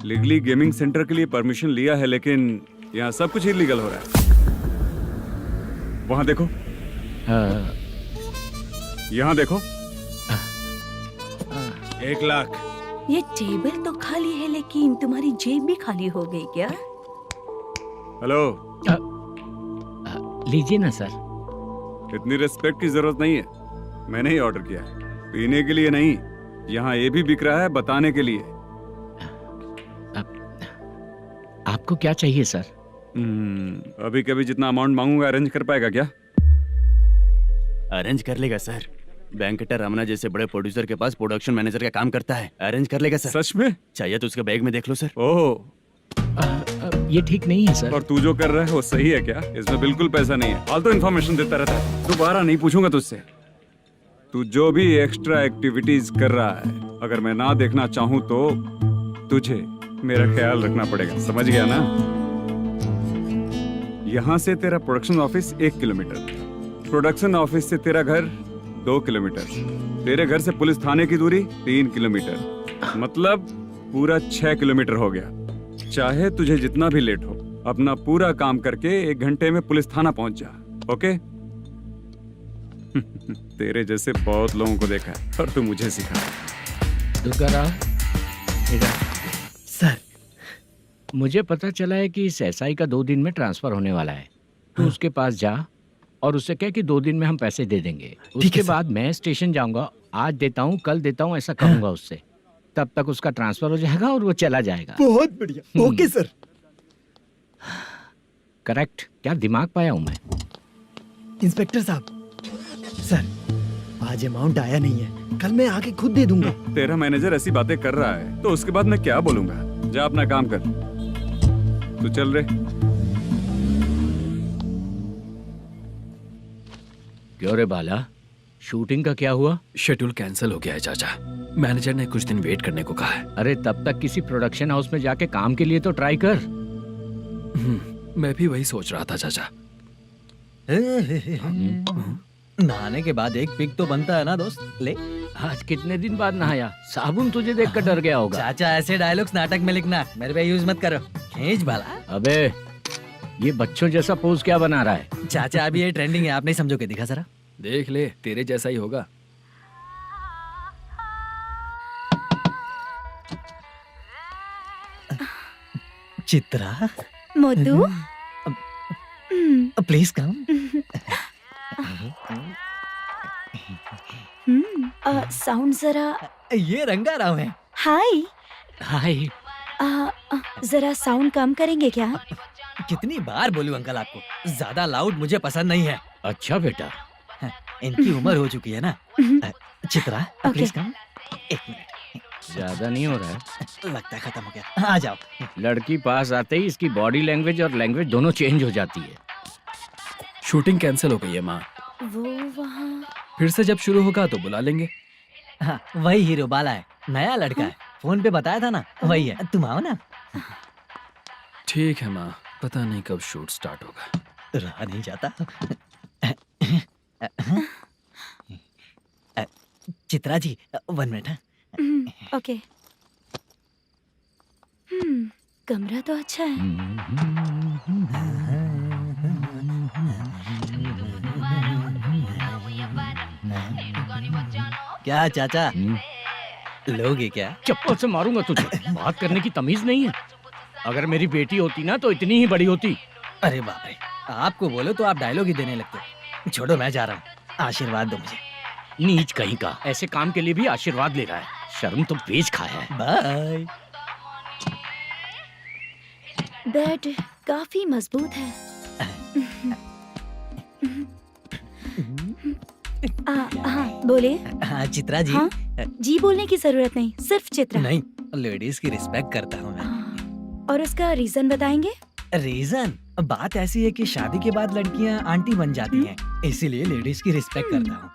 Legally gaming centre के लिए परमिशन लिया है, लेकिन यहाँ सब कुछ इलीगल हो रहा है। वहाँ देखो, यहाँ देखो। 1 लाख। ये टेबल तो खाली है लेकिन तुम्हारी जेब भी खाली हो गई क्या? हेलो, लीजिए ना सर। इतनी रिस्पेक्ट की जरूरत नहीं है, मैंने ही ऑर्डर किया है, पीने के लिए नहीं। यहाँ ये भी बिक रहा है बताने के लिए। आपको क्या चाहिए सर? अभी कभी जितना अमाउंट मांगूंगा अरेंज कर पाएगा क्या? अरेंज कर लेगा सर। वेंकटर रमना जैसे बड़े प्रोड्यूसर के पास प्रोडक्शन मैनेजर का काम करता है, अरेंज कर लेगा सर। सच में? चाहिए तो उसके बैग में देख लो सर। ओह, ये ठीक नहीं है सर। और तू जो कर रहा है वो सही है क्या? इसमें बिल्कुल पैसा नहीं है, फालतू इन्फॉर्मेशन देता रहता है। दोबारा नहीं पूछूंगा तुझसे। तू जो भी एक्स्ट्रा एक्टिविटीज कर रहा है, अगर मैं ना देखना चाहूँ तो तुझे मेरा ख्याल रखना पड़ेगा, समझ गया ना? यहाँ से तेरा production office 1 kilometre, production office से तेरा घर 2 किलोमीटर, तेरे घर से पुलिस थाने की दूरी 3 किलोमीटर, मतलब पूरा 6 किलोमीटर हो गया। चाहे तुझे जितना भी लेट हो, अपना पूरा काम करके 1 घंटे में पुलिस थाना पहुंच जा, ओके? तेरे जैसे बहुत लोगों को देखा है और तू मुझे सिखा। सर, मुझे पता चला है कि इस एसआई का 2 दिन में ट्रांसफर होने वाला है। तो उसके पास जा और उससे कह कि 2 दिन में हम पैसे दे देंगे। उसके बाद मैं स्टेशन जाऊंगा, आज देता हूँ कल देता हूँ ऐसा कहूंगा उससे। तब तक उसका ट्रांसफर हो जाएगा और वो चला जाएगा। बहुत बढ़िया, ओके सर। करेक्ट। क्या दिमाग पाया हूँ मैं। इंस्पेक्टर साहब, सर आज अमाउंट आया नहीं है, कल मैं आके खुद दे दूंगा। तेरा मैनेजर ऐसी बातें कर रहा है तो उसके बाद मैं क्या बोलूंगा? जा अपना काम कर, तू चल रे। क्यों रे बाला, शूटिंग का क्या हुआ? शेड्यूल कैंसिल हो गया है चाचा, मैनेजर ने कुछ दिन वेट करने को कहा है। अरे तब तक किसी प्रोडक्शन हाउस में जाके काम के लिए तो ट्राई कर। मैं भी वही सोच रहा था चाचा। नहाने के बाद एक पिक तो बनता है ना दोस्त। ले, आज कितने दिन बाद नहाया? साबुन तुझे देखकर डर गया होगा। चाचा ऐसे डायलॉग्स नाटक में लिखना, मेरे पे यूज मत करो। खींच बाला। अबे ये बच्चों जैसा पोज क्या बना रहा है? चाचा अभी ये ट्रेंडिंग है, आप नहीं समझोगे, दिखा जरा। देख ले, तेरे जैसा ही होगा। चित्रा, मोटू, प्लीज कम। साउंड जरा। ये रंगा राव है। हाय। हाय। जरा साउंड कम करेंगे क्या? कितनी बार बोलूं अंकल आपको, ज्यादा लाउड मुझे पसंद नहीं है। अच्छा बेटा, इनकी उम्र हो चुकी है ना। Chitra, please come. 1 मिनट। ज्यादा नहीं हो रहा है? लगता है खत्म हो गया। आ जाओ। लड़की पास आते ही इसकी बॉडी लैंग्वेज और लैंग्वेज दोनों चेंज हो जाती है। शूटिंग कैंसिल हो गई है माँ। वो वहाँ। फिर से जब शुरू होगा तो बुला लेंगे। हाँ, वही हीरो बाला है, नया लड़का है, फोन पे बताया था ना, वही है। तुम आओ ना। ठीक है माँ, पता नहीं कब शूट स्टार्ट होगा। रहा नहीं जाता। चित्रा जी 1 मिनट। ओके। कमरा तो अच्छा है। क्या चाचा, लोगे क्या? चप्पल से मारूंगा तुझे। बात करने की तमीज नहीं है। अगर मेरी बेटी होती ना तो इतनी ही बड़ी होती। अरे बाप रे, आपको बोलो तो आप डायलॉग ही देने लगते। छोड़ो, मैं जा रहा हूँ, आशीर्वाद दो मुझे। नीच कहीं का, ऐसे काम के लिए भी आशीर्वाद ले रहा है। शर्म तो बेच खाया है। बाय। बेड काफी मजबूत है। हाँ बोले। हाँ चित्रा जी। हाँ? जी बोलने की जरूरत नहीं, सिर्फ चित्रा। नहीं, लेडीज की रिस्पेक्ट करता हूँ मैं। और उसका रीजन बताएंगे? रीजन? बात ऐसी है कि शादी के बाद लड़कियाँ आंटी बन जाती हैं, इसीलिए लेडीज की रिस्पेक्ट करता हूँ।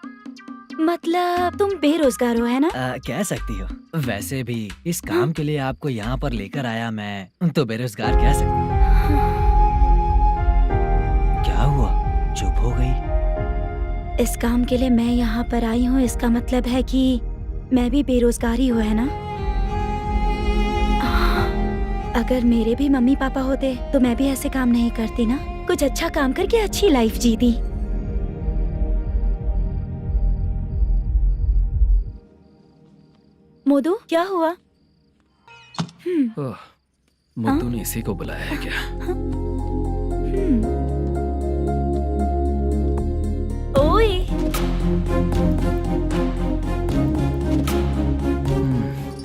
मतलब तुम बेरोजगार हो, है ना? कह सकती हो। वैसे भी इस काम के लिए आपको यहाँ पर लेकर आया मैं, तो बेरोजगार कह सकती हूँ। क्या हुआ, चुप हो गई? इस काम के लिए मैं यहाँ पर आई हूँ, इसका मतलब है कि मैं भी बेरोजगार ही हूँ, है ना? अगर मेरे भी मम्मी पापा होते तो मैं भी ऐसे काम नहीं करती ना। कुछ अच्छा काम करके अच्छी लाइफ जीती। मोदू, क्या हुआ? ओह, मुद्दू ने इसी को बुलाया है क्या? ओए,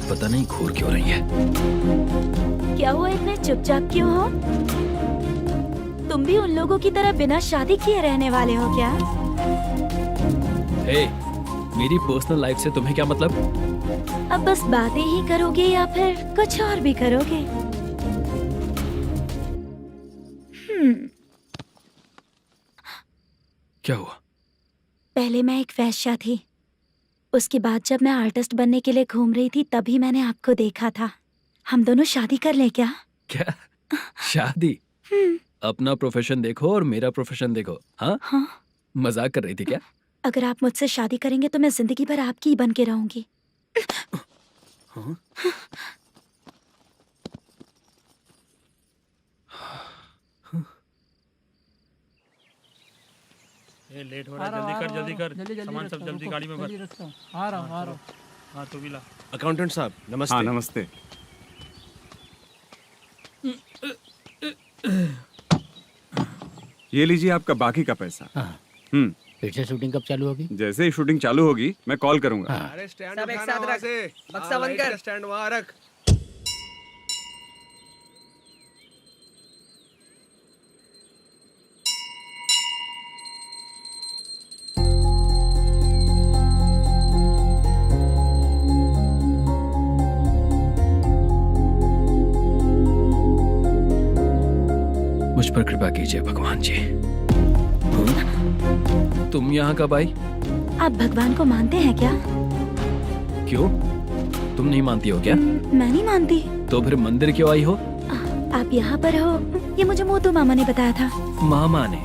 पता नहीं घूर क्यों रही है। क्या हुआ, इतने चुपचाप क्यों हो? तुम भी उन लोगों की तरह बिना शादी किए रहने वाले हो क्या? हे, मेरी पर्सनल लाइफ से तुम्हें क्या मतलब? अब बस बातें ही करोगे या फिर कुछ और भी करोगे? क्या हुआ? पहले मैं एक वेश्या थी। उसके बाद जब मैं आर्टिस्ट बनने के लिए घूम रही थी तभी मैंने आपको देखा था। हम दोनों शादी कर ले क्या? क्या शादी? अपना प्रोफेशन देखो और मेरा प्रोफेशन देखो। हाँ? हाँ। मजाक कर रही थी क्या? अगर आप मुझसे शादी करेंगे तो मैं जिंदगी भर आपकी ही बन के रहूंगी। हाँ? ये लेट हो रहा है, जल्दी कर सामान सब जल्दी गाड़ी में भर। आ रहा हूँ। हाँ तू भी ला। अकाउंटेंट साहब नमस्ते। हाँ नमस्ते। ये लीजिए आपका बाकी का पैसा। फिर से शूटिंग कब चालू होगी? जैसे ही शूटिंग चालू होगी मैं कॉल करूंगा। अरे स्टैंड सब एक साथ रख, बक्सा बंद कर, स्टैंड वहाँ रख। मुझ पर कृपा कीजिए भगवान जी। तुम यहाँ कब आई? आप भगवान को मानते हैं क्या? क्यों? तुम नहीं मानती हो क्या? मैं नहीं मानती। तो फिर मंदिर क्यों आई हो? आप यहाँ पर हो ये मुझे मोदू मामा ने बताया था। मामा ने?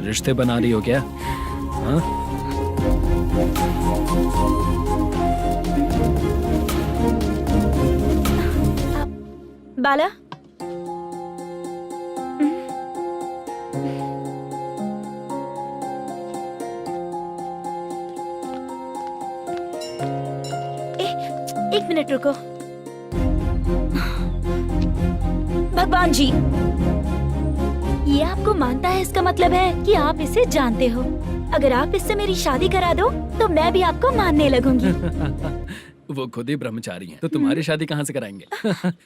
रिश्ते बना रही हो क्या? हाँ? बाला, एक मिनट रुको। भगवान जी, ये आपको मानता है, इसका मतलब है कि आप इसे जानते हो। अगर आप इससे मेरी शादी करा दो तो मैं भी आपको मानने लगूंगी। वो खुद ही ब्रह्मचारी हैं, तो तुम्हारी शादी कहाँ से कराएंगे?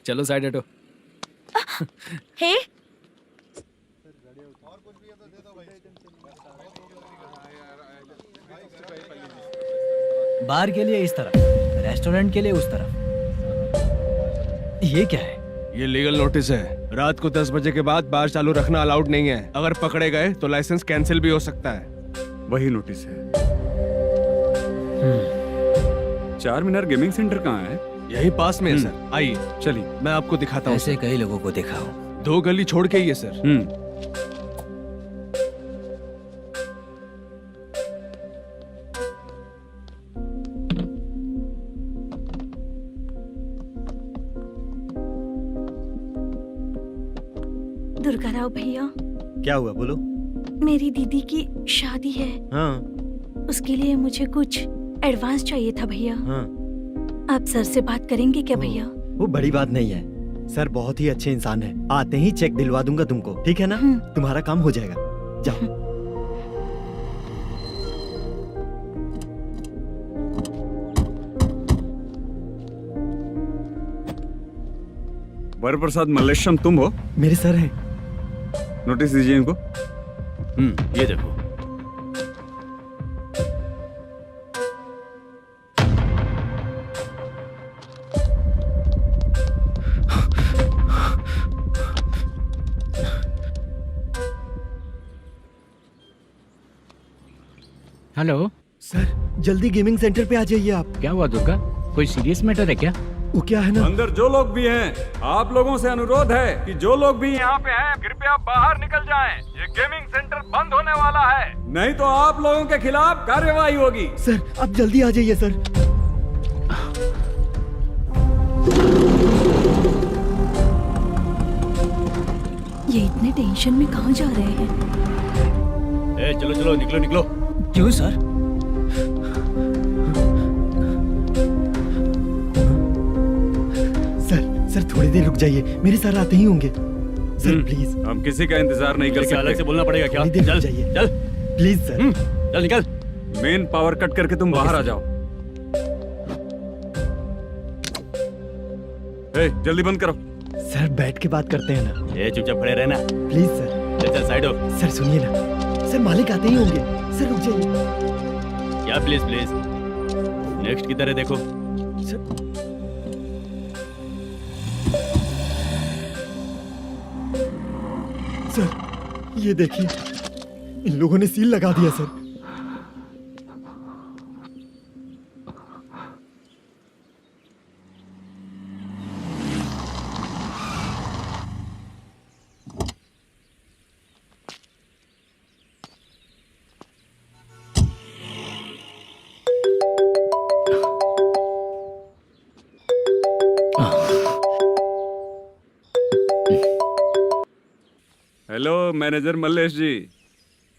चलो साइड हटो। हे, बार के लिए इस तरफ, रेस्टोरेंट के लिए उस तरफ। ये क्या है? ये लीगल नोटिस है। रात को 10 बजे के बाद बार चालू रखना अलाउड नहीं है। अगर पकड़े गए तो लाइसेंस कैंसिल भी हो सकता है। वही नोटिस है। चार मीनार गेमिंग सेंटर कहाँ है? यही पास में है सर, आइए चलिए मैं आपको दिखाता हूँ। ऐसे कई लोगों को देखा हूँ। 2 गली छोड़ के ही है सर। दुर्गा राव भैया, क्या हुआ, बोलो। मेरी दीदी की शादी है। हाँ उसके लिए मुझे कुछ एडवांस चाहिए था भैया। हाँ। आप सर से बात करेंगे क्या भैया? वो बड़ी बात नहीं है, सर बहुत ही अच्छे इंसान है। आते ही चेक दिलवा दूंगा तुमको, ठीक है ना? तुम्हारा काम हो जाएगा, जाओ। वरप्रसाद मल्लेश्वरम तुम हो? मेरे सर है। नोटिस दीजिए इनको। ये देखो। हेलो सर जल्दी गेमिंग सेंटर पे आ जाइए आप। क्या हुआ दुर्गा, कोई सीरियस मैटर है क्या? वो क्या है ना, अंदर जो लोग भी हैं, आप लोगों से अनुरोध है कि जो लोग भी यहाँ पे हैं कृपया बाहर निकल जाएं। ये गेमिंग सेंटर बंद होने वाला है, नहीं तो आप लोगों के खिलाफ कार्यवाही होगी। सर आप जल्दी आ जाइए सर। ये इतने टेंशन में कहाँ जा रहे हैं? चलो चलो निकलो निकलो। क्यों सर? सर थोड़ी देर रुक जाइए, मेरे सर आते ही होंगे। Sir please. हम किसी का इंतजार नहीं कर क्या अलग से सकते। बोलना पड़ेगा क्या? थोड़ी देर चल रुक जाइए। चल प्लीज सर। चल निकल। मेन पावर कट करके तुम बाहर आ जाओ। जल्दी बंद करो। सर बैठ के बात करते हैं ना। ये चुपचाप खड़े रहना। Please sir. चल चल साइड हो। सर सुनिए ना, सर मालिक आते ही होंगे। सर रुक जाइए। क्या प्लीज प्लीज? नेक्स्ट की तरह देखो। सर ये देखिए, इन लोगों ने सील लगा दिया सर। हेलो मैनेजर मल्लेश जी,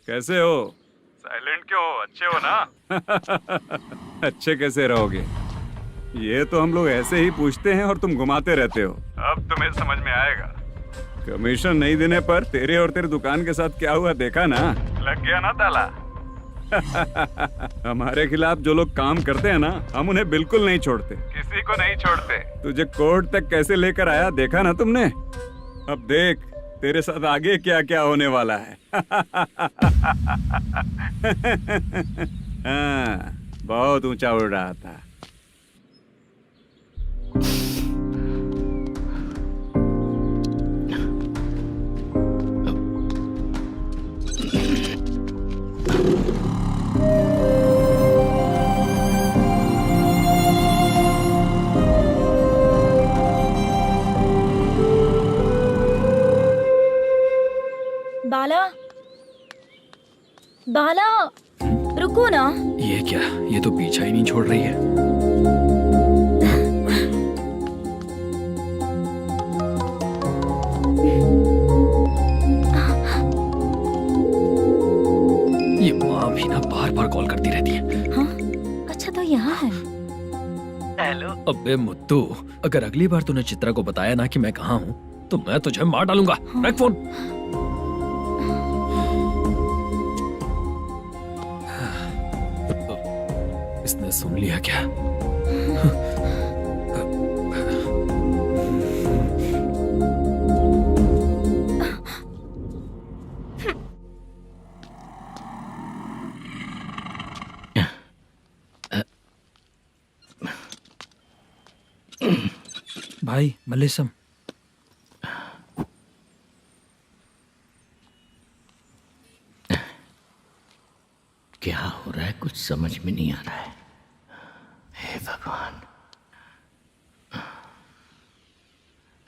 कैसे हो? साइलेंट क्यों हो? अच्छे हो ना? अच्छे कैसे रहोगे? ये तो हम लोग ऐसे ही पूछते हैं और तुम घुमाते रहते हो। अब तुम्हें समझ में आएगा। कमीशन नहीं देने पर तेरे और तेरी दुकान के साथ क्या हुआ देखा ना? लग गया ना ताला। हमारे खिलाफ जो लोग काम करते हैं ना, हम उन्हें बिल्कुल नहीं छोड़ते, किसी को नहीं छोड़ते। तुझे कोर्ट तक कैसे लेकर आया देखा ना तुमने? अब देख तेरे साथ आगे क्या क्या होने वाला है। हाँ, बहुत ऊंचा उड़ रहा था। बाला, बाला, रुको ना। ये क्या, ये तो पीछा ही नहीं छोड़ रही है। ये माँ भी ना बार बार कॉल करती रहती है। हाँ? अच्छा तो यहाँ है। हेलो। अबे मुत्तू, अगर अगली बार तूने चित्रा को बताया ना कि मैं कहाँ हूँ तो मैं तुझे मार डालूंगा। रख फोन। इसने सुन लिया क्या? भाई मल्लेशम, क्या हो रहा है कुछ समझ में नहीं आ रहा है। हे भगवान।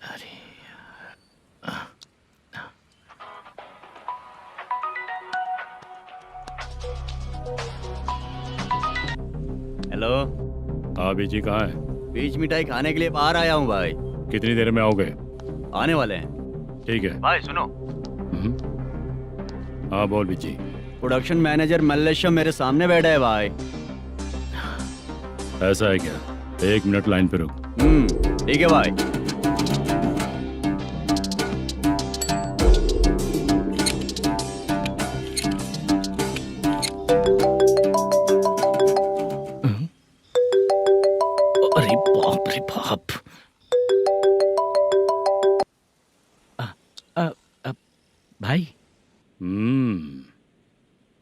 अरे हेलो। हाँ बीजी कहाँ है? बीच मिठाई खाने के लिए बाहर आया हूँ भाई। कितनी देर में आओगे? आने वाले हैं। ठीक है। भाई सुनो, हाँ बोल बीजी। प्रोडक्शन मैनेजर मल्लेशम मेरे सामने बैठा है भाई। ऐसा है क्या? 1 मिनट लाइन पे रुक। ठीक है भाई। अरे बाप रे बाप। भाई।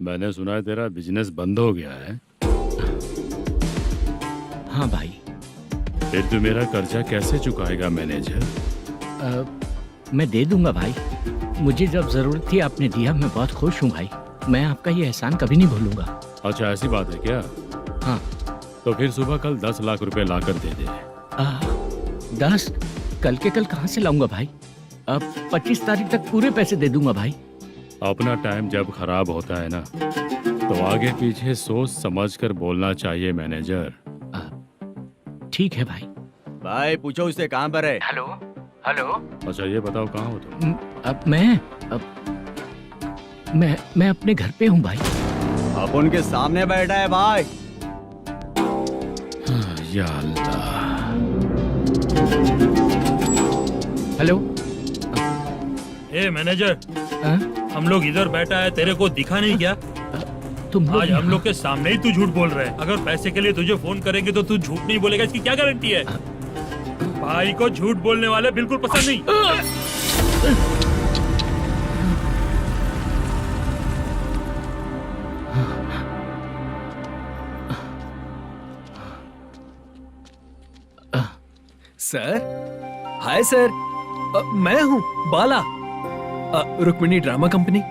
मैंने सुना है तेरा बिजनेस बंद हो गया है। हाँ भाई। फिर तू मेरा कर्जा कैसे चुकाएगा मैनेजर? मैं दे दूंगा भाई। मुझे जब जरूरत थी आपने दिया, मैं बहुत खुश हूँ भाई। मैं आपका ये एहसान कभी नहीं भूलूंगा। अच्छा ऐसी बात है क्या? हाँ। तो फिर सुबह कल 10 लाख रुपए ला कर दे दे। 10? कल के कल कहाँ से लाऊंगा भाई? अब 25 तारीख तक पूरे पैसे दे दूंगा भाई। अपना टाइम जब खराब होता है ना, तो आगे पीछे सोच समझ कर बोलना चाहिए मैनेजर। ठीक है भाई। भाई पूछो उससे कहाँ पर है। Hello hello. अच्छा ये बताओ कहाँ हो तुम? अब मैं अपने घर पे हूँ भाई। अब उनके सामने बैठा है भाई। या अल्लाह। हेलो। ए मैनेजर, हाँ? हम लोग इधर बैठा है, तेरे को दिखा नहीं क्या? तुम आज हम लोग के सामने ही तू झूठ बोल रहा है। अगर पैसे के लिए तुझे फोन करेंगे तो तू झूठ नहीं बोलेगा, इसकी क्या गारंटी है? भाई को झूठ बोलने वाले बिल्कुल पसंद नहीं। सर, हाय सर, मैं हूँ Bala, Rukmini drama company.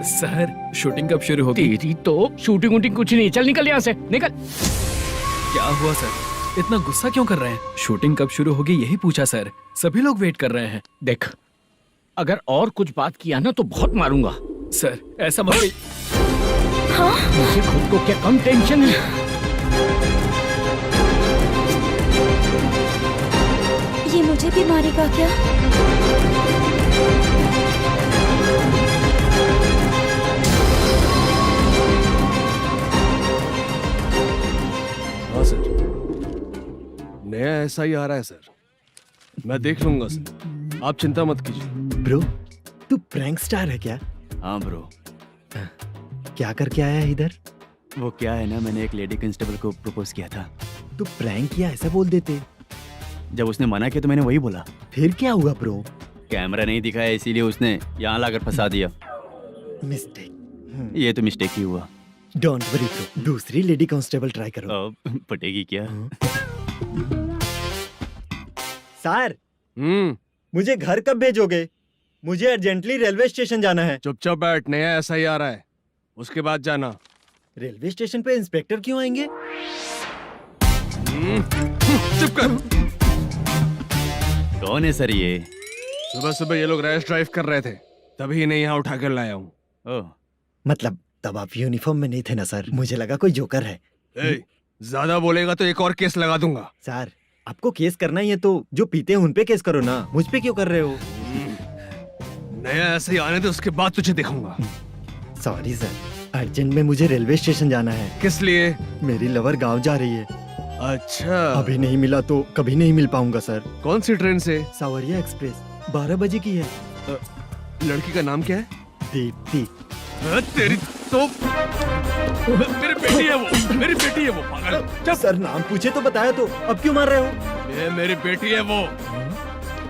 Sir shooting कब शुरू होगी? तेरी तो शूटिंग वूटिंग कुछ नहीं। चल निकल यहाँ से, निकल। क्या हुआ सर, इतना गुस्सा क्यों कर रहे हैं? शूटिंग कब शुरू होगी यही पूछा सर, सभी लोग वेट कर रहे हैं। देख, अगर और कुछ बात किया ना तो बहुत मारूंगा। सर ऐसा मत। मुझे खुद को क्या कम टेंशन है? ये मुझे भी मारेगा क्या? हाँ सर, नया ऐसा ही आ रहा है सर, मैं देख लूंगा सर, आप चिंता मत कीजिए। ब्रो, तू प्रैंक स्टार है क्या? हाँ ब्रो। क्या करके आया है इधर? वो क्या है ना, मैंने एक लेडी कांस्टेबल को प्रपोज किया था। तू प्रैंक किया ऐसा बोल देते। जब उसने मना किया तो मैंने वही बोला। फिर क्या हुआ ब्रो? कैमरा नहीं दिखाया इसीलिए उसने यहाँ लाकर फंसा दिया। मिस्टेक। ये तो मिस्टेक ही हुआ। डोंट वरी ब्रो, दूसरी लेडी कांस्टेबल ट्राई करो। पटेगी क्या? सर, मुझे घर कब भेजोगे? मुझे अर्जेंटली रेलवे स्टेशन जाना है। चुपचाप बैठ, नया ऐसा ही आ रहा है, उसके बाद जाना। रेलवे स्टेशन पे इंस्पेक्टर क्यों आएंगे? चुप कर। कौन है सर ये? सुबह सुबह ये लोग रैश ड्राइव कर रहे थे, तभी इन्हें यहाँ उठा कर लाया हूँ। मतलब तब आप यूनिफॉर्म में नहीं थे ना सर, मुझे लगा कोई जोकर है। ज्यादा बोलेगा तो एक और केस लगा दूंगा। सर, आपको केस करना ही है तो जो पीते हैं उन पे केस करो ना, मुझ पे क्यों कर रहे हो? नया ऐसे ही आने दे, उसके बाद तुझे दिखाऊंगा। सॉरी सर, अर्जेंट में मुझे रेलवे स्टेशन जाना है। किस लिए? मेरी लवर गांव जा रही है। अच्छा, अभी नहीं मिला तो कभी नहीं मिल पाऊंगा सर। कौन सी ट्रेन से? सावरिया एक्सप्रेस, 12 बजे की है। लड़की का नाम क्या है? दीप्ति। तेरी तो मेरी बेटी है वो, मेरी बेटी है वो, पागल। सर नाम पूछे तो बताया तो, अब क्यों मार रहे हो? ये मेरी बेटी है वो।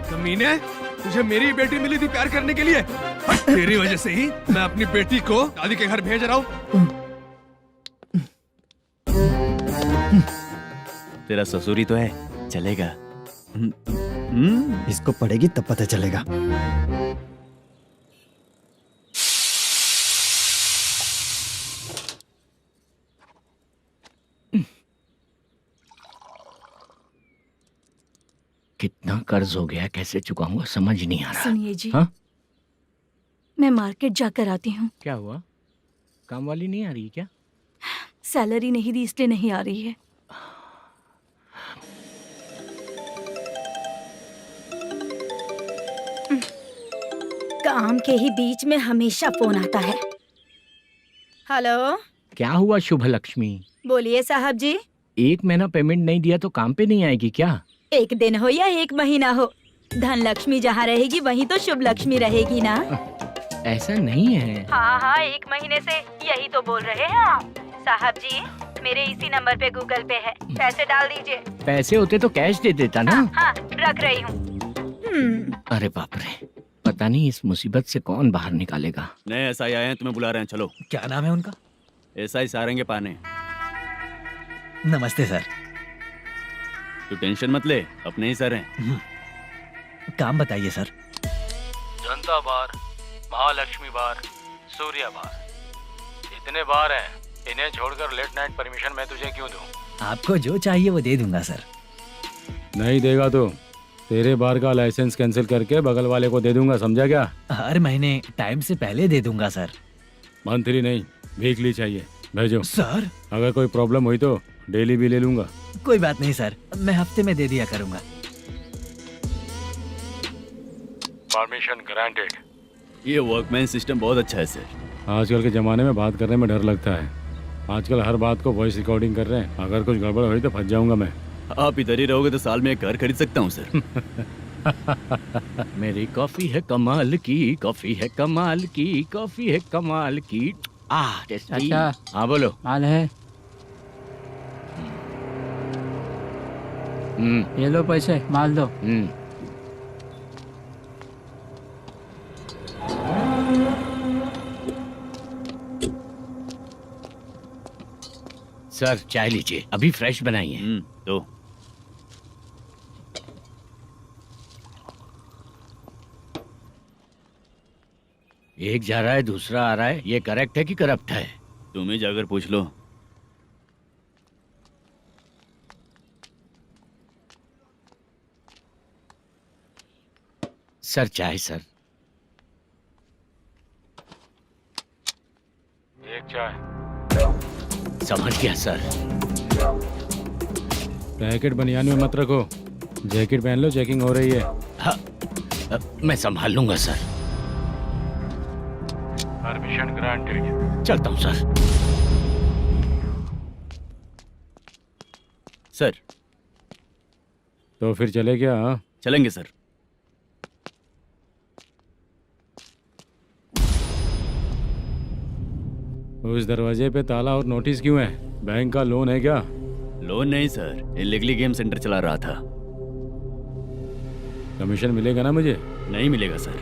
कमीने, तुझे मेरी बेटी मिली थी प्यार करने के लिए, तेरी वजह से ही मैं अपनी बेटी को दादी के घर भेज रहा हूँ। तेरा ससुरी तो है, चलेगा। इसको पड़ेगी तब पता चलेगा। कितना कर्ज हो गया, कैसे चुकाऊंगा समझ नहीं आ रहा। सुनिए जी, हाँ? मैं मार्केट जाकर आती हूँ। क्या हुआ? काम वाली नहीं आ रही क्या? सैलरी नहीं दी इसलिए नहीं आ रही है। काम के ही बीच में हमेशा फोन आता है। हेलो, क्या हुआ शुभ लक्ष्मी? बोलिए साहब जी। 1 महीना पेमेंट नहीं दिया तो काम पे नहीं आएगी क्या? 1 दिन हो या 1 महीना हो, धन लक्ष्मी जहाँ रहेगी वहीं तो शुभ लक्ष्मी रहेगी ना। ऐसा नहीं है। हाँ हाँ, 1 महीने से यही तो बोल रहे हैं आप। साहब जी, मेरे इसी नंबर पे गूगल पे है, पैसे डाल दीजिए। पैसे होते तो कैश दे देता ना। हाँ, रख रही हूँ। अरे बाप रे, पता नहीं इस मुसीबत से कौन बाहर निकालेगा। नए एसआई आए हैं, तुम्हें बुला रहे हैं, चलो। क्या नाम है उनका? एसआई सारंगे पाने। नमस्ते सर। तू टेंशन मत ले, अपने ही सर हैं। काम बताइए सर। जनता बार, महालक्ष्मी बार, सूर्या बार, इतने बार हैं, इन्हें छोड़कर लेट नाइट परमिशन मैं तुझे क्यों दूं? आपको जो चाहिए वो दे दूंगा सर। नहीं देगा तो तेरे बार का लाइसेंस कैंसिल करके बगल वाले को दे दूंगा, समझा क्या? हर महीने टाइम से पहले दे दूंगा सर। मंथली नहीं, वीकली चाहिए। भेजो। सर अगर कोई प्रॉब्लम हुई तो डेली भी ले लूंगा। कोई बात नहीं सर, मैं हफ्ते में दे दिया करूंगा। Permission granted. ये वर्कमैन सिस्टम बहुत अच्छा है सर। आजकल के ज़माने में बात करने में डर लगता है। आजकल हर बात को वॉइस रिकॉर्डिंग कर रहे हैं। अगर कुछ गड़बड़ हुई तो फंस जाऊंगा मैं। आप इधर ही रहोगे तो साल में एक घर खरीद सकता हूँ सर। मेरी कॉफी है कमाल की, कॉफी है कमाल की, कॉफी है कमाल की। टेस्टी। अच्छा। हाँ बोलो। माल है, ये लो पैसे, माल दो। सर चाय लीजिए, अभी फ्रेश बनाई है। तो एक जा रहा है दूसरा आ रहा है, ये करेक्ट है कि करप्ट है? तुम ही जाकर पूछ लो। सर चाय सर। एक चाय। समझ गया सर। पैकेट बनियान में मत रखो, जैकेट पहन लो, चेकिंग हो रही है। हाँ, मैं संभाल लूंगा सर। Permission granted. चलता हूँ सर। सर तो फिर चले क्या? हाँ? चलेंगे सर। उस दरवाजे पे ताला और नोटिस क्यों है? बैंक का लोन है क्या? लोन नहीं सर, इलीगली गेम सेंटर चला रहा था। कमीशन मिलेगा ना मुझे? नहीं मिलेगा सर।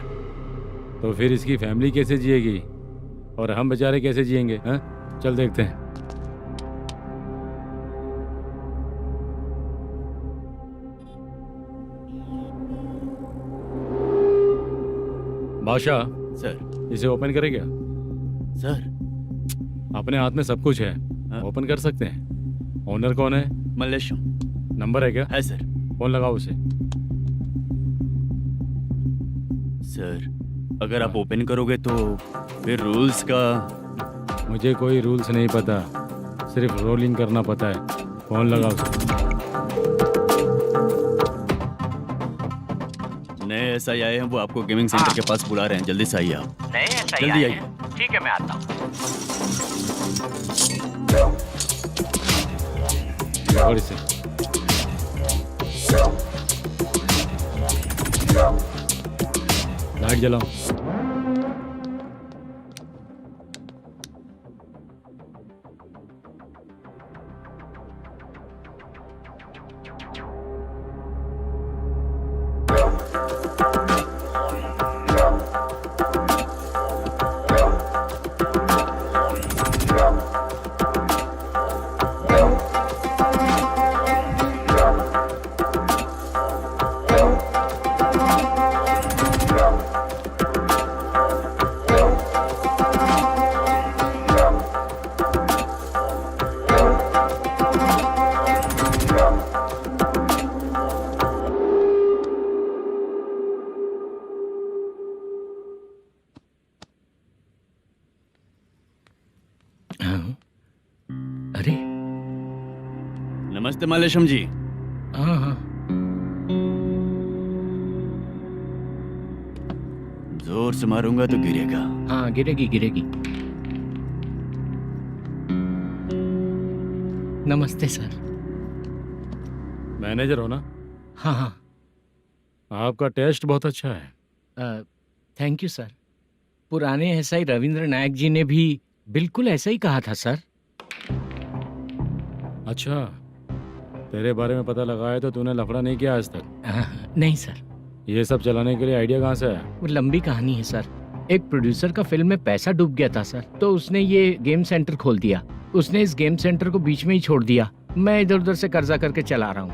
तो फिर इसकी फैमिली कैसे जिएगी और हम बेचारे कैसे जिएंगे? हाँ? चल देखते हैं। बादशाह सर। इसे ओपन करे क्या? सर अपने हाथ में सब कुछ है, हाँ? ओपन कर सकते हैं। ओनर कौन है? मल्लेशम। नंबर है क्या? है सर। फोन लगाओ उसे। सर अगर आप ओपन करोगे तो फिर रूल्स का। मुझे कोई रूल्स नहीं पता, सिर्फ रोलिंग करना पता है। फोन लगाओ उसे। नए SI आए हैं, वो आपको गेमिंग सेंटर के पास बुला रहे हैं। जल्दी से आइए आप। नए SI जल्दी आए आइए। हैं। ठीक है मैं आता हूँ। पकड़ इसे। लाइट जलाओ। अरे नमस्ते मल्लेशम जी। हाँ हाँ। जोर से मारूंगा तो गिरेगा। हाँ गिरेगी गिरेगी। नमस्ते सर। मैनेजर हो ना? हाँ हाँ। आपका टेस्ट बहुत अच्छा है। Thank you sir. पुराने SI रविंद्र नायक जी ने भी बिल्कुल ऐसा ही कहा था सर। अच्छा, तेरे बारे में पता लगा है तो तूने लफड़ा नहीं किया आज तक? नहीं सर। ये सब चलाने के लिए आइडिया कहाँ से आया? वो लंबी कहानी है सर। एक प्रोड्यूसर का फिल्म में पैसा डूब गया था सर, तो उसने ये गेम सेंटर खोल दिया। उसने इस गेम सेंटर को बीच में ही छोड़ दिया। मैं इधर उधर से कर्जा करके चला रहा हूँ।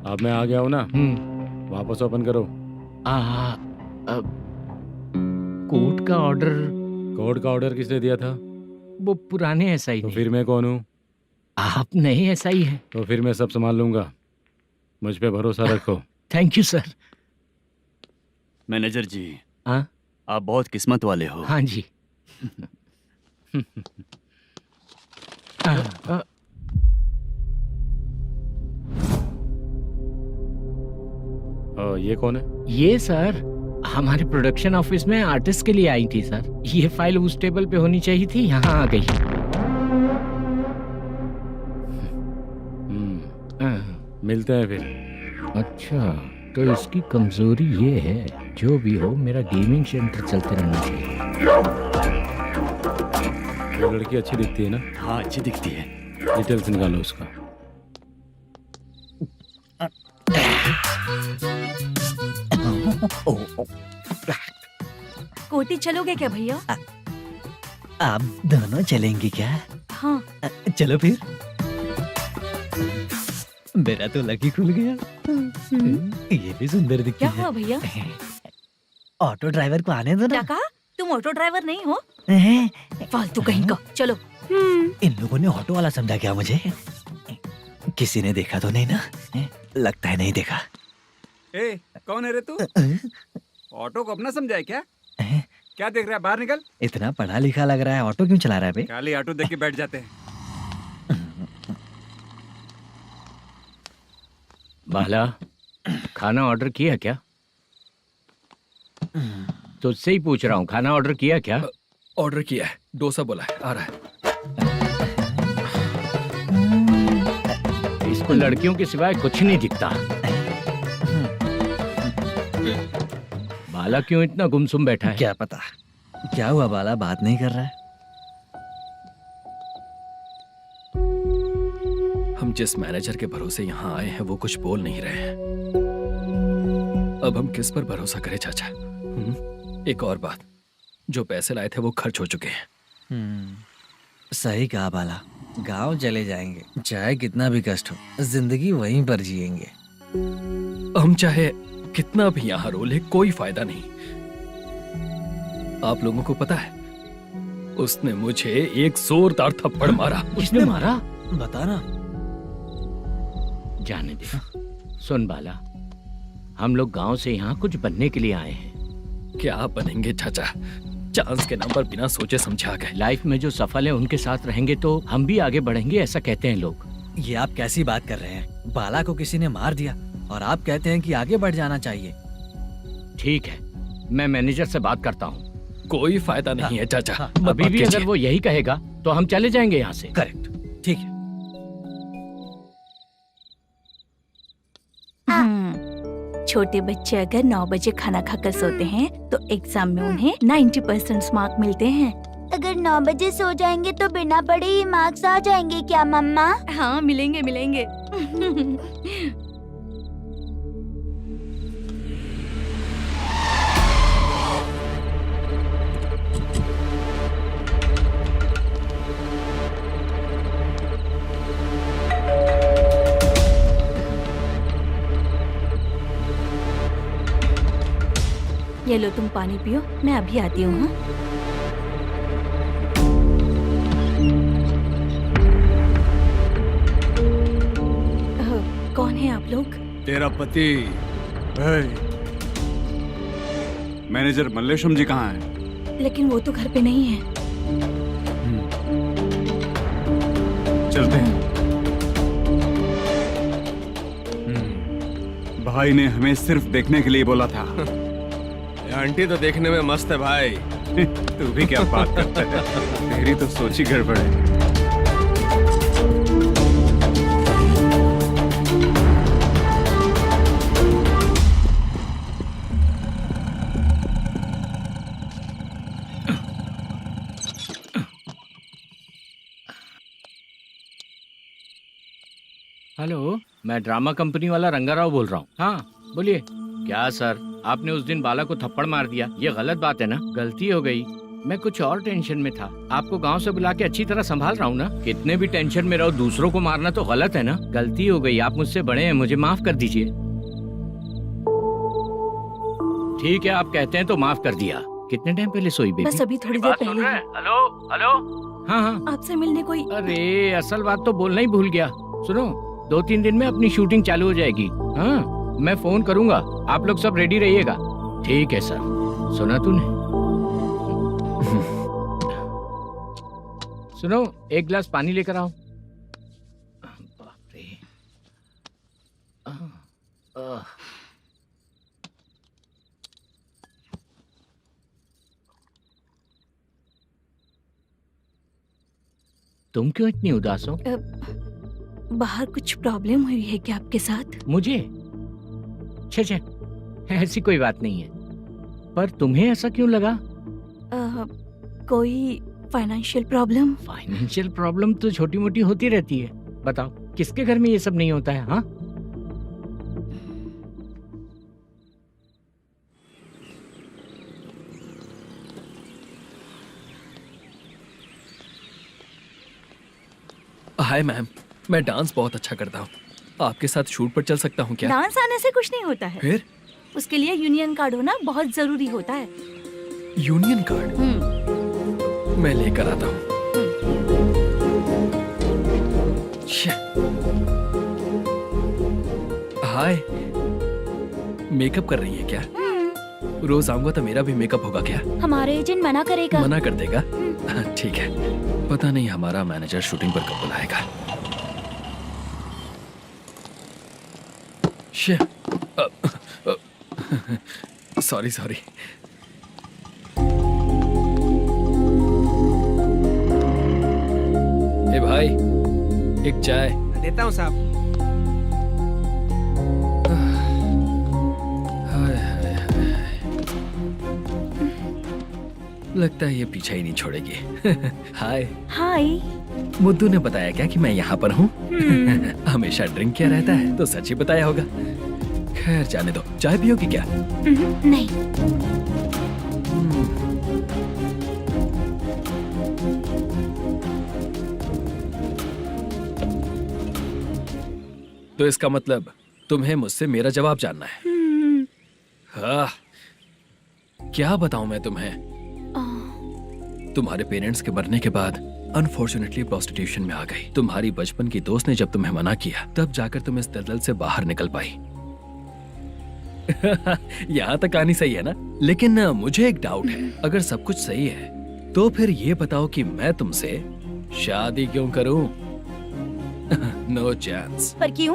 अब मैं आ गया हूँ ना, वापस ओपन करो। कोर्ट का ऑर्डर। कोर्ट का ऑर्डर किसने दिया था? वो पुराने एसआई तो नहीं। फिर मैं कौन हूँ? आप नए एसआई हैं। तो फिर मैं सब संभाल लूंगा, मुझ पे भरोसा रखो। Thank you sir. मैनेजर जी, हाँ आप बहुत किस्मत वाले हो। हाँ जी। ये कौन है? ये सर हमारे प्रोडक्शन ऑफिस में आर्टिस्ट के लिए आई थी सर। ये फाइल उस टेबल पे होनी चाहिए थी, यहाँ आ गई। मिलते हैं फिर। अच्छा, तो इसकी कमजोरी ये है, जो भी हो मेरा गेमिंग सेंटर चलते रहना चाहिए। वो लड़की अच्छी दिखती है ना? हाँ, अच्छी दिखती है। डिटेल्स निकालो उसका। कोटी चलोगे क्या भैया? आप दोनों चलेंगे क्या? हाँ। चलो फिर। मेरा तो लकी खुल गया। ये भी सुंदर दिखती क्या है। हुआ भैया? ऑटो ड्राइवर को आने दो क्या ना। कहा? तुम ऑटो ड्राइवर नहीं हो? हैं? फालतू कहीं का। चलो। इन लोगों ने ऑटो वाला समझा क्या मुझे? किसी ने देखा तो नहीं ना? लगता है नहीं देखा। ए, कौन है रे तू? ऑटो को अपना समझा है क्या? क्या देख रहा है? बाहर निकल। इतना पढ़ा लिखा लग रहा है, ऑटो क्यों चला रहा है बे? खाली ऑटो देख के बैठ जाते हैं। बाला, खाना ऑर्डर किया क्या? तुझसे ही पूछ रहा हूँ, खाना ऑर्डर किया क्या? ऑर्डर किया है, डोसा बोला है, आ रहा है। इसको लड़कियों के सिवाय कुछ नहीं दिखता। बाला क्यों इतना गुमसुम बैठा है? क्या पता क्या हुआ, बाला बात नहीं कर रहा है। हम जिस मैनेजर के भरोसे यहाँ आए हैं वो कुछ बोल नहीं रहे हैं। अब हम किस पर भरोसा करें चाचा? एक और बात, जो पैसे लाए थे वो खर्च हो चुके हैं। सही कहा बाला, गांव चले जाएंगे, चाहे कितना भी कष्ट हो, जिंदगी वहीं पर जिएंगे। हम चाहे कितना भी यहाँ रो ले, कोई फायदा नहीं। आप लोगों को पता है, उसने मुझे एक जोरदार थप्पड़ मारा। उसने मारा? बता ना। जाने दे। सुन बाला, हम लोग गांव से यहाँ कुछ बनने के लिए आए हैं। क्या बनेंगे चाचा? चांस के नाम पर बिना सोचे समझे आ गए। लाइफ में जो सफल है उनके साथ रहेंगे तो हम भी आगे बढ़ेंगे, ऐसा कहते हैं लोग। ये आप कैसी बात कर रहे हैं? बाला को किसी ने मार दिया और आप कहते हैं कि आगे बढ़ जाना चाहिए। ठीक है, मैं मैनेजर से बात करता हूँ। कोई फायदा नहीं है चाचा। अभी भी अगर वो यही कहेगा तो हम चले जाएंगे यहाँ से। करेक्ट, ठीक है। छोटे बच्चे अगर 9 बजे खाना खाकर सोते हैं तो एग्जाम में उन्हें 90% मार्क मिलते हैं। अगर 9 बजे सो जाएंगे तो बिना पढ़े ही मार्क्स आ जाएंगे क्या मम्मा? हाँ, मिलेंगे मिलेंगे। ये लो, तुम पानी पियो, मैं अभी आती हूँ। हाँ? कौन है आप लोग? तेरा पति। मैनेजर मल्लेशम जी कहाँ हैं? लेकिन वो तो घर पे नहीं है। चलते हैं। भाई ने हमें सिर्फ देखने के लिए बोला था। आंटी तो देखने में मस्त है भाई। तू भी क्या बात करता है? तेरी तो सोच ही गड़बड़ है। हेलो, मैं ड्रामा कंपनी वाला रंगाराव बोल रहा हूँ। हाँ बोलिए। क्या सर, आपने उस दिन बाला को थप्पड़ मार दिया, ये गलत बात है ना? गलती हो गई, मैं कुछ और टेंशन में था। आपको गांव से बुला के अच्छी तरह संभाल रहा हूँ ना। कितने भी टेंशन में रहो, दूसरों को मारना तो गलत है ना। गलती हो गई, आप मुझसे बड़े हैं, मुझे माफ कर दीजिए। ठीक है, आप कहते हैं तो माफ कर दिया। कितने टाइम पहले सोई बेबी? बस अभी थोड़ी देर पहले। हेलो हेलो हाँ हाँ। आपसे मिलने कोई। अरे असल बात तो बोलना ही भूल गया। सुनो, 2-3 दिन में अपनी शूटिंग चालू हो जाएगी। हाँ, मैं फोन करूंगा, आप लोग सब रेडी रहिएगा। ठीक है सर। सुना तूने? सुनो, एक गिलास पानी लेकर आओ। बाप रे। तुम क्यों इतनी उदास हो? बाहर कुछ प्रॉब्लम हुई है क्या आपके साथ? मुझे? छे, ऐसी कोई बात नहीं है। पर तुम्हें ऐसा क्यों लगा? कोई फाइनेंशियल प्रॉब्लम? फाइनेंशियल प्रॉब्लम तो छोटी मोटी होती रहती है। बताओ, किसके घर में ये सब नहीं होता है? हाँ, हाय मैम, मैं डांस बहुत अच्छा करता हूँ। आपके साथ शूट पर चल सकता हूँ क्या? डांस आने से कुछ नहीं होता है। फिर? उसके लिए यूनियन कार्ड होना बहुत जरूरी होता है। Union card? मैं लेकर आता हूँ। हाय, मेकअप कर रही है क्या? रोज आऊंगा तो मेरा भी मेकअप होगा क्या? हमारे एजेंट मना करेगा। मना कर देगा? ठीक है, पता नहीं हमारा मैनेजर शूटिंग पर कब बुलाएगा। सॉरी। ए भाई, एक चाय। देता हूँ साहब। लगता है ये पीछा ही नहीं छोड़ेगी। हाय। हाय। मुद्दू ने बताया क्या कि मैं यहाँ पर हूँ? हमेशा ड्रिंक किया रहता है तो सच ही बताया होगा। खैर जाने दो, चाय पियोगी क्या? नहीं। तो इसका मतलब तुम्हें मुझसे मेरा जवाब जानना है? हाँ, क्या बताऊं मैं तुम्हें? तुम्हारे पेरेंट्स के मरने के बाद अनफॉर्चुनेटली प्रोस्टिट्यूशन में आ गई। तुम्हारी बचपन की दोस्त ने जब तुम्हें मना किया, तब जाकर तुम इस दलदल से बाहर निकल पाई। यहाँ तक कहानी सही है ना? लेकिन मुझे एक डाउट है। अगर सब कुछ सही है तो फिर ये बताओ कि मैं तुमसे शादी क्यों करूं? No chance. पर क्यों?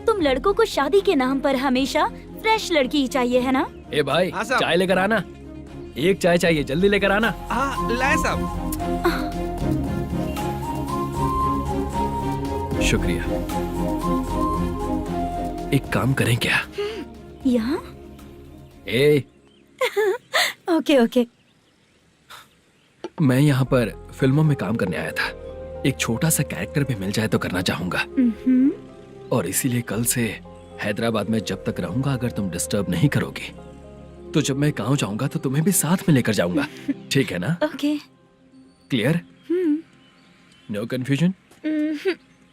तुम लड़कों को शादी के नाम पर हमेशा फ्रेश लड़की ही चाहिए, है ना? ए भाई, हाँ साहब। चाय लेकर आना। एक चाय चाहिए, जल्दी लेकर आना। हाँ, लाए साहब। शुक्रिया। एक काम करें क्या? यहाँ? ए, ओके। मैं यहाँ पर फिल्मों में काम करने आया था। एक छोटा सा कैरेक्टर भी मिल जाए तो करना चाहूंगा। और इसीलिए कल से हैदराबाद में जब तक रहूंगा, अगर तुम डिस्टर्ब नहीं करोगी तो जब मैं गांव जाऊंगा तो तुम्हें भी साथ में लेकर जाऊंगा। ठीक है ना? ओके। क्लियर? No confusion?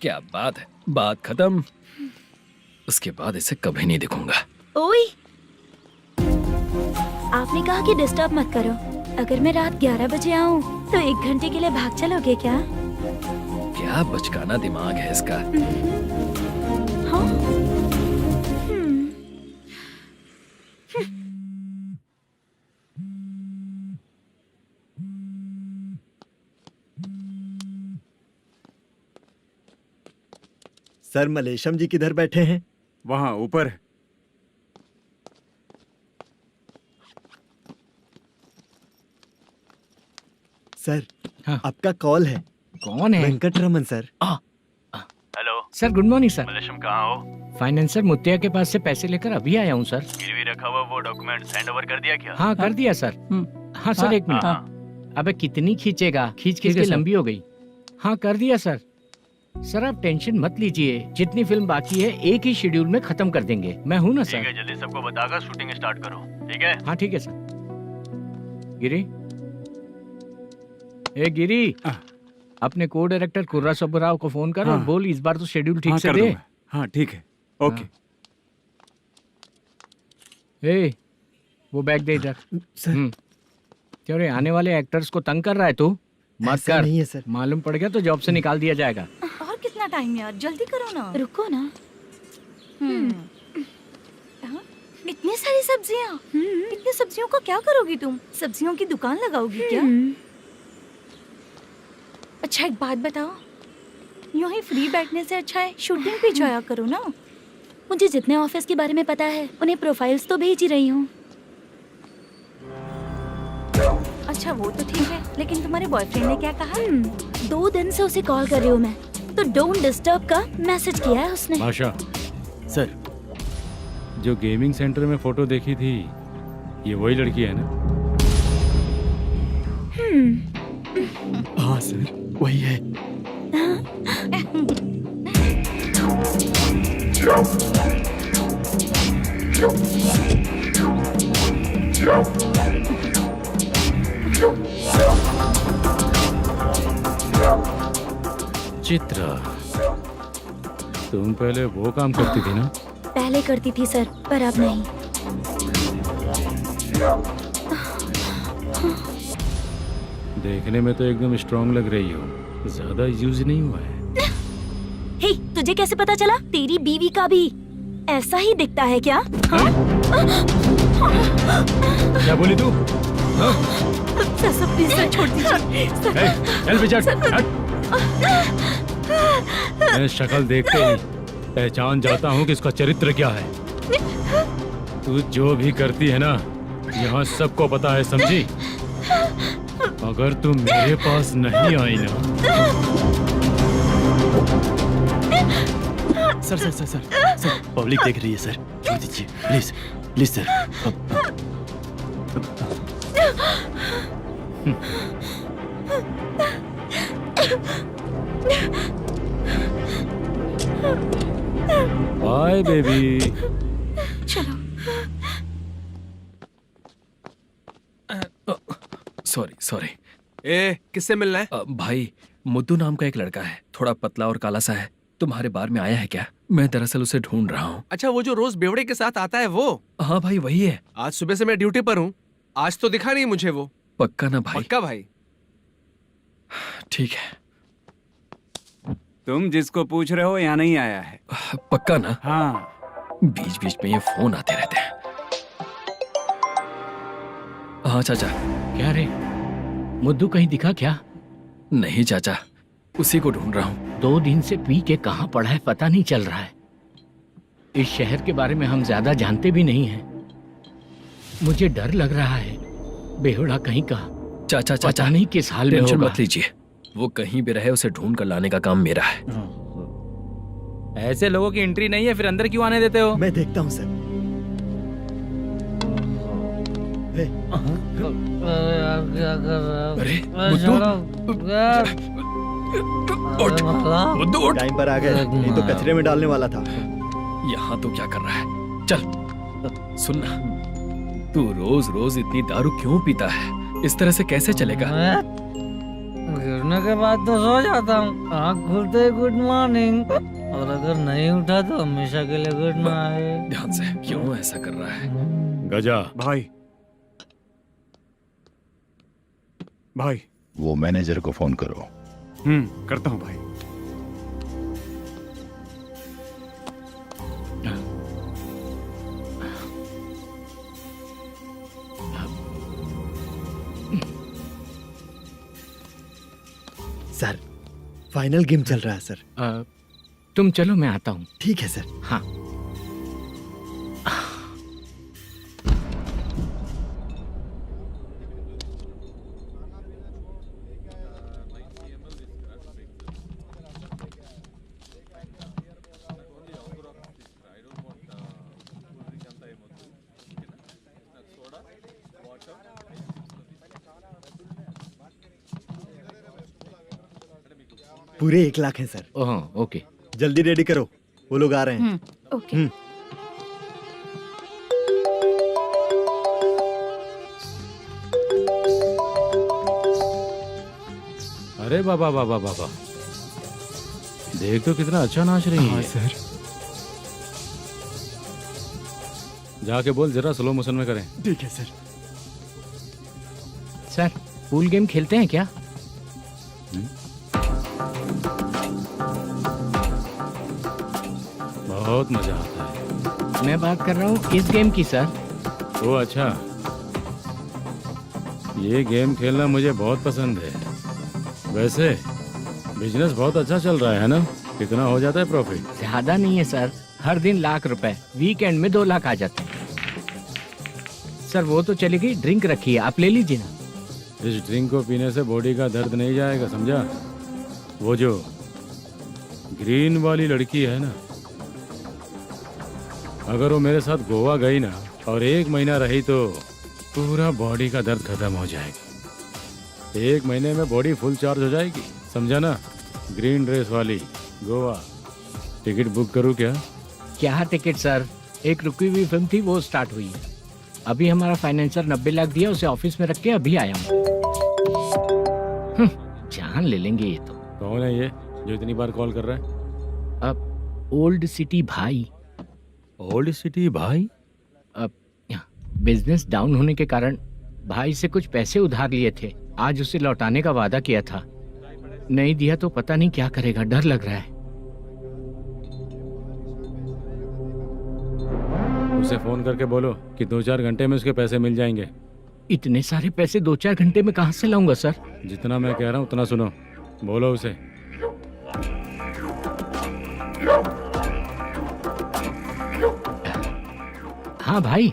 क्या बात है, बात खत्म। उसके बाद इसे कभी नहीं दिखूंगा। ओए, आपने कहा कि डिस्टर्ब मत करो। अगर मैं रात 11 बजे आऊँ तो 1 घंटे के लिए भाग चलोगे क्या? क्या बचकाना दिमाग है इसका। हाँ? सर, मलेशम जी किधर बैठे हैं? वहाँ ऊपर। सर, हाँ। आपका कॉल है। कौन है? Venkataraman sir. Hello sir, good morning sir. Malesham, कहाँ हो? फाइनेंसर मुत्तिया के पास से पैसे लेकर अभी आया हूँ सर। गिरवी रखा हुआ वो डॉक्यूमेंट हैंड ओवर कर दिया क्या? हाँ, कर दिया सर। हाँ सर, 1 मिनट। अबे कितनी खींचेगा, खींच के लंबी हो गई। हाँ, कर दिया सर। सर आप टेंशन मत लीजिए, जितनी फिल्म बाकी है एक ही शेड्यूल में खत्म कर देंगे। मैं हूँ ना सर। ठीक है, जल्दी सबको बताकर शूटिंग स्टार्ट करो। ठीक है? हाँ ठीक है सर। गिरी, ए गिरी, अपने को डायरेक्टर कुर्रा सुब्बराव को फोन कर और बोल इस बार तो शेड्यूल ठीक से दे। हाँ ठीक है, ओके। ए, वो बैग दे इधर। सर। क्यों रे, आने वाले एक्टर्स को तंग कर रहा है तू? मत ऐसा कर। नहीं है सर। मालूम पड़ गया तो जॉब से निकाल दिया जाएगा। और कितना टाइम यार, जल्दी करो ना। रुको ना। हाँ? इतनी सारी सब्जियाँ, इतनी सब्जियों का क्या करोगी तुम? सब्जियों की दुकान लगाओगी क्या? अच्छा एक बात बताओ, यूं ही फ्री बैठने से अच्छा है शूटिंग पे जाया करो ना। मुझे जितने ऑफिस के बारे में पता है उन्हें प्रोफाइल्स तो भेज ही रही हूँ। अच्छा वो तो ठीक है, लेकिन तुम्हारे बॉयफ्रेंड ने क्या कहा? 2 दिन से उसे कॉल कर रही हूँ मैं, तो डोंट डिस्टर्ब का मैसेज किया है उसने। भाषा, सर जो गेमिंग सेंटर में फोटो देखी थी, ये वही लड़की है ना? हाँ सर, वही है। चित्रा, तुम पहले वो काम करती थी ना? पहले करती थी सर, पर अब नहीं। देखने में तो एकदम स्ट्रांग लग रही हो, ज्यादा यूज नहीं हुआ है। हे, तुझे कैसे पता चला? तेरी बीवी का भी ऐसा ही दिखता है क्या? हाँ? क्या बोली तू? सर प्लीज सर छोड़ दीजिए। चल बेटा, मैं शक्ल देखते ही पहचान जाता हूँ कि इसका चरित्र क्या है। तू जो भी करती है ना, यहाँ सबको पता है, समझी? अगर तू मेरे पास नहीं आई ना। Sir sir sir sir sir, public देख रही है सर, छोड़ दीजिए please please sir. Bye baby. चलो। Sorry sorry. ए, किससे मिलना है? भाई, मुद्दू नाम का एक लड़का है, थोड़ा पतला और काला सा है। तुम्हारे बार में आया है क्या? मैं दरअसल उसे ढूंढ रहा हूँ। अच्छा, वो जो रोज बेवड़े के साथ आता है वो? हाँ भाई, वही है। आज सुबह से मैं ड्यूटी पर हूँ, आज तो दिखा नहीं मुझे वो। पक्का ना भाई? पक्का भाई। ठीक है। तुम जिसको पूछ रहे हो यहाँ नहीं आया है। पक्का ना? हाँ। बीच बीच में ये फोन आते रहते हैं। हाँ चाचा। क्या रे, मुद्दू कहीं दिखा क्या? नहीं चाचा, उसी को ढूंढ रहा हूँ। 2 दिन से पी के कहाँ पड़ा है पता नहीं चल रहा है। इस शहर के बारे में हम ज्यादा जानते भी नहीं हैं। मुझे डर लग रहा है, बेहुड़ा कहीं का। चाचा चाचा, पता नहीं किस हाल में टेंशन होगा। मत लीजिए, वो कहीं भी रहे उसे ढूंढ कर लाने का काम मेरा है। ऐसे लोगों की एंट्री नहीं है, फिर अंदर क्यों आने देते हो? मैं देखता हूँ सर। अरे मुद्दू उठ। टाइम पर आ गए, नहीं तो कचरे में डालने वाला था। यहाँ तो क्या कर रहा है? चल सुनना, तू रोज रोज इतनी दारू क्यों पीता है? इस तरह से कैसे चलेगा? गिरने के बाद तो सो जाता हूँ, आँख खुलते ही गुड मॉर्निंग, और अगर नहीं उठा तो हमेशा के लिए गुड नाइट। ध्यान से, क्यों ऐसा कर रहा है? गजा भाई, भाई वो मैनेजर को फोन करो। करता हूँ भाई। सर, फाइनल गेम चल रहा है सर। तुम चलो, मैं आता हूँ। ठीक है सर। हाँ। पूरे 1 लाख हैं सर। ओह, ओके। जल्दी रेडी करो, वो लोग आ रहे हैं। ओके। अरे बाबा बाबा बाबा, देख तो कितना अच्छा नाच रही है। सर। जाके बोल जरा स्लो मोशन में करें। ठीक है सर। सर, पूल गेम खेलते हैं क्या? बहुत मजा आता है। मैं बात कर रहा हूँ इस गेम की सर। ओ अच्छा, ये गेम खेलना मुझे बहुत पसंद है। वैसे बिजनेस बहुत अच्छा चल रहा है ना? कितना हो जाता है प्रॉफिट? ज्यादा नहीं है सर, हर दिन लाख रुपए, वीकेंड में 2 लाख आ जाते हैं। सर वो तो चलेगी, ड्रिंक रखी है, आप ले लीजिए ना। इस ड्रिंक को पीने से बॉडी का दर्द नहीं जाएगा, समझा? वो जो ग्रीन वाली लड़की है ना, अगर वो मेरे साथ गोवा गई ना और 1 महीना रही तो पूरा बॉडी का दर्द खत्म हो जाएगा। 1 महीने में बॉडी फुल चार्ज हो जाएगी, समझा ना? ग्रीन ड्रेस वाली गोवा। टिकट बुक करूँ क्या? क्या टिकट सर, एक रुकी हुई फिल्म थी वो स्टार्ट हुई है। अभी हमारा फाइनेंसर 90 लाख दिया, उसे ऑफिस में रख के अभी आया हूँ। जान ले लेंगे ये तो। कौन है ये जो इतनी बार कॉल कर रहा है? अब ओल्ड सिटी भाई। ओल्ड सिटी भाई? अब बिजनेस डाउन होने के कारण भाई से कुछ पैसे उधार लिए थे, आज उसे लौटाने का वादा किया था। नहीं दिया तो पता नहीं क्या करेगा, डर लग रहा है। उसे फोन करके बोलो कि 2-4 घंटे में उसके पैसे मिल जाएंगे। इतने सारे पैसे 2-4 घंटे में कहाँ से लाऊंगा सर? जितना मैं कह रहा हूँ उतना सुनो, बोलो उसे। हाँ भाई।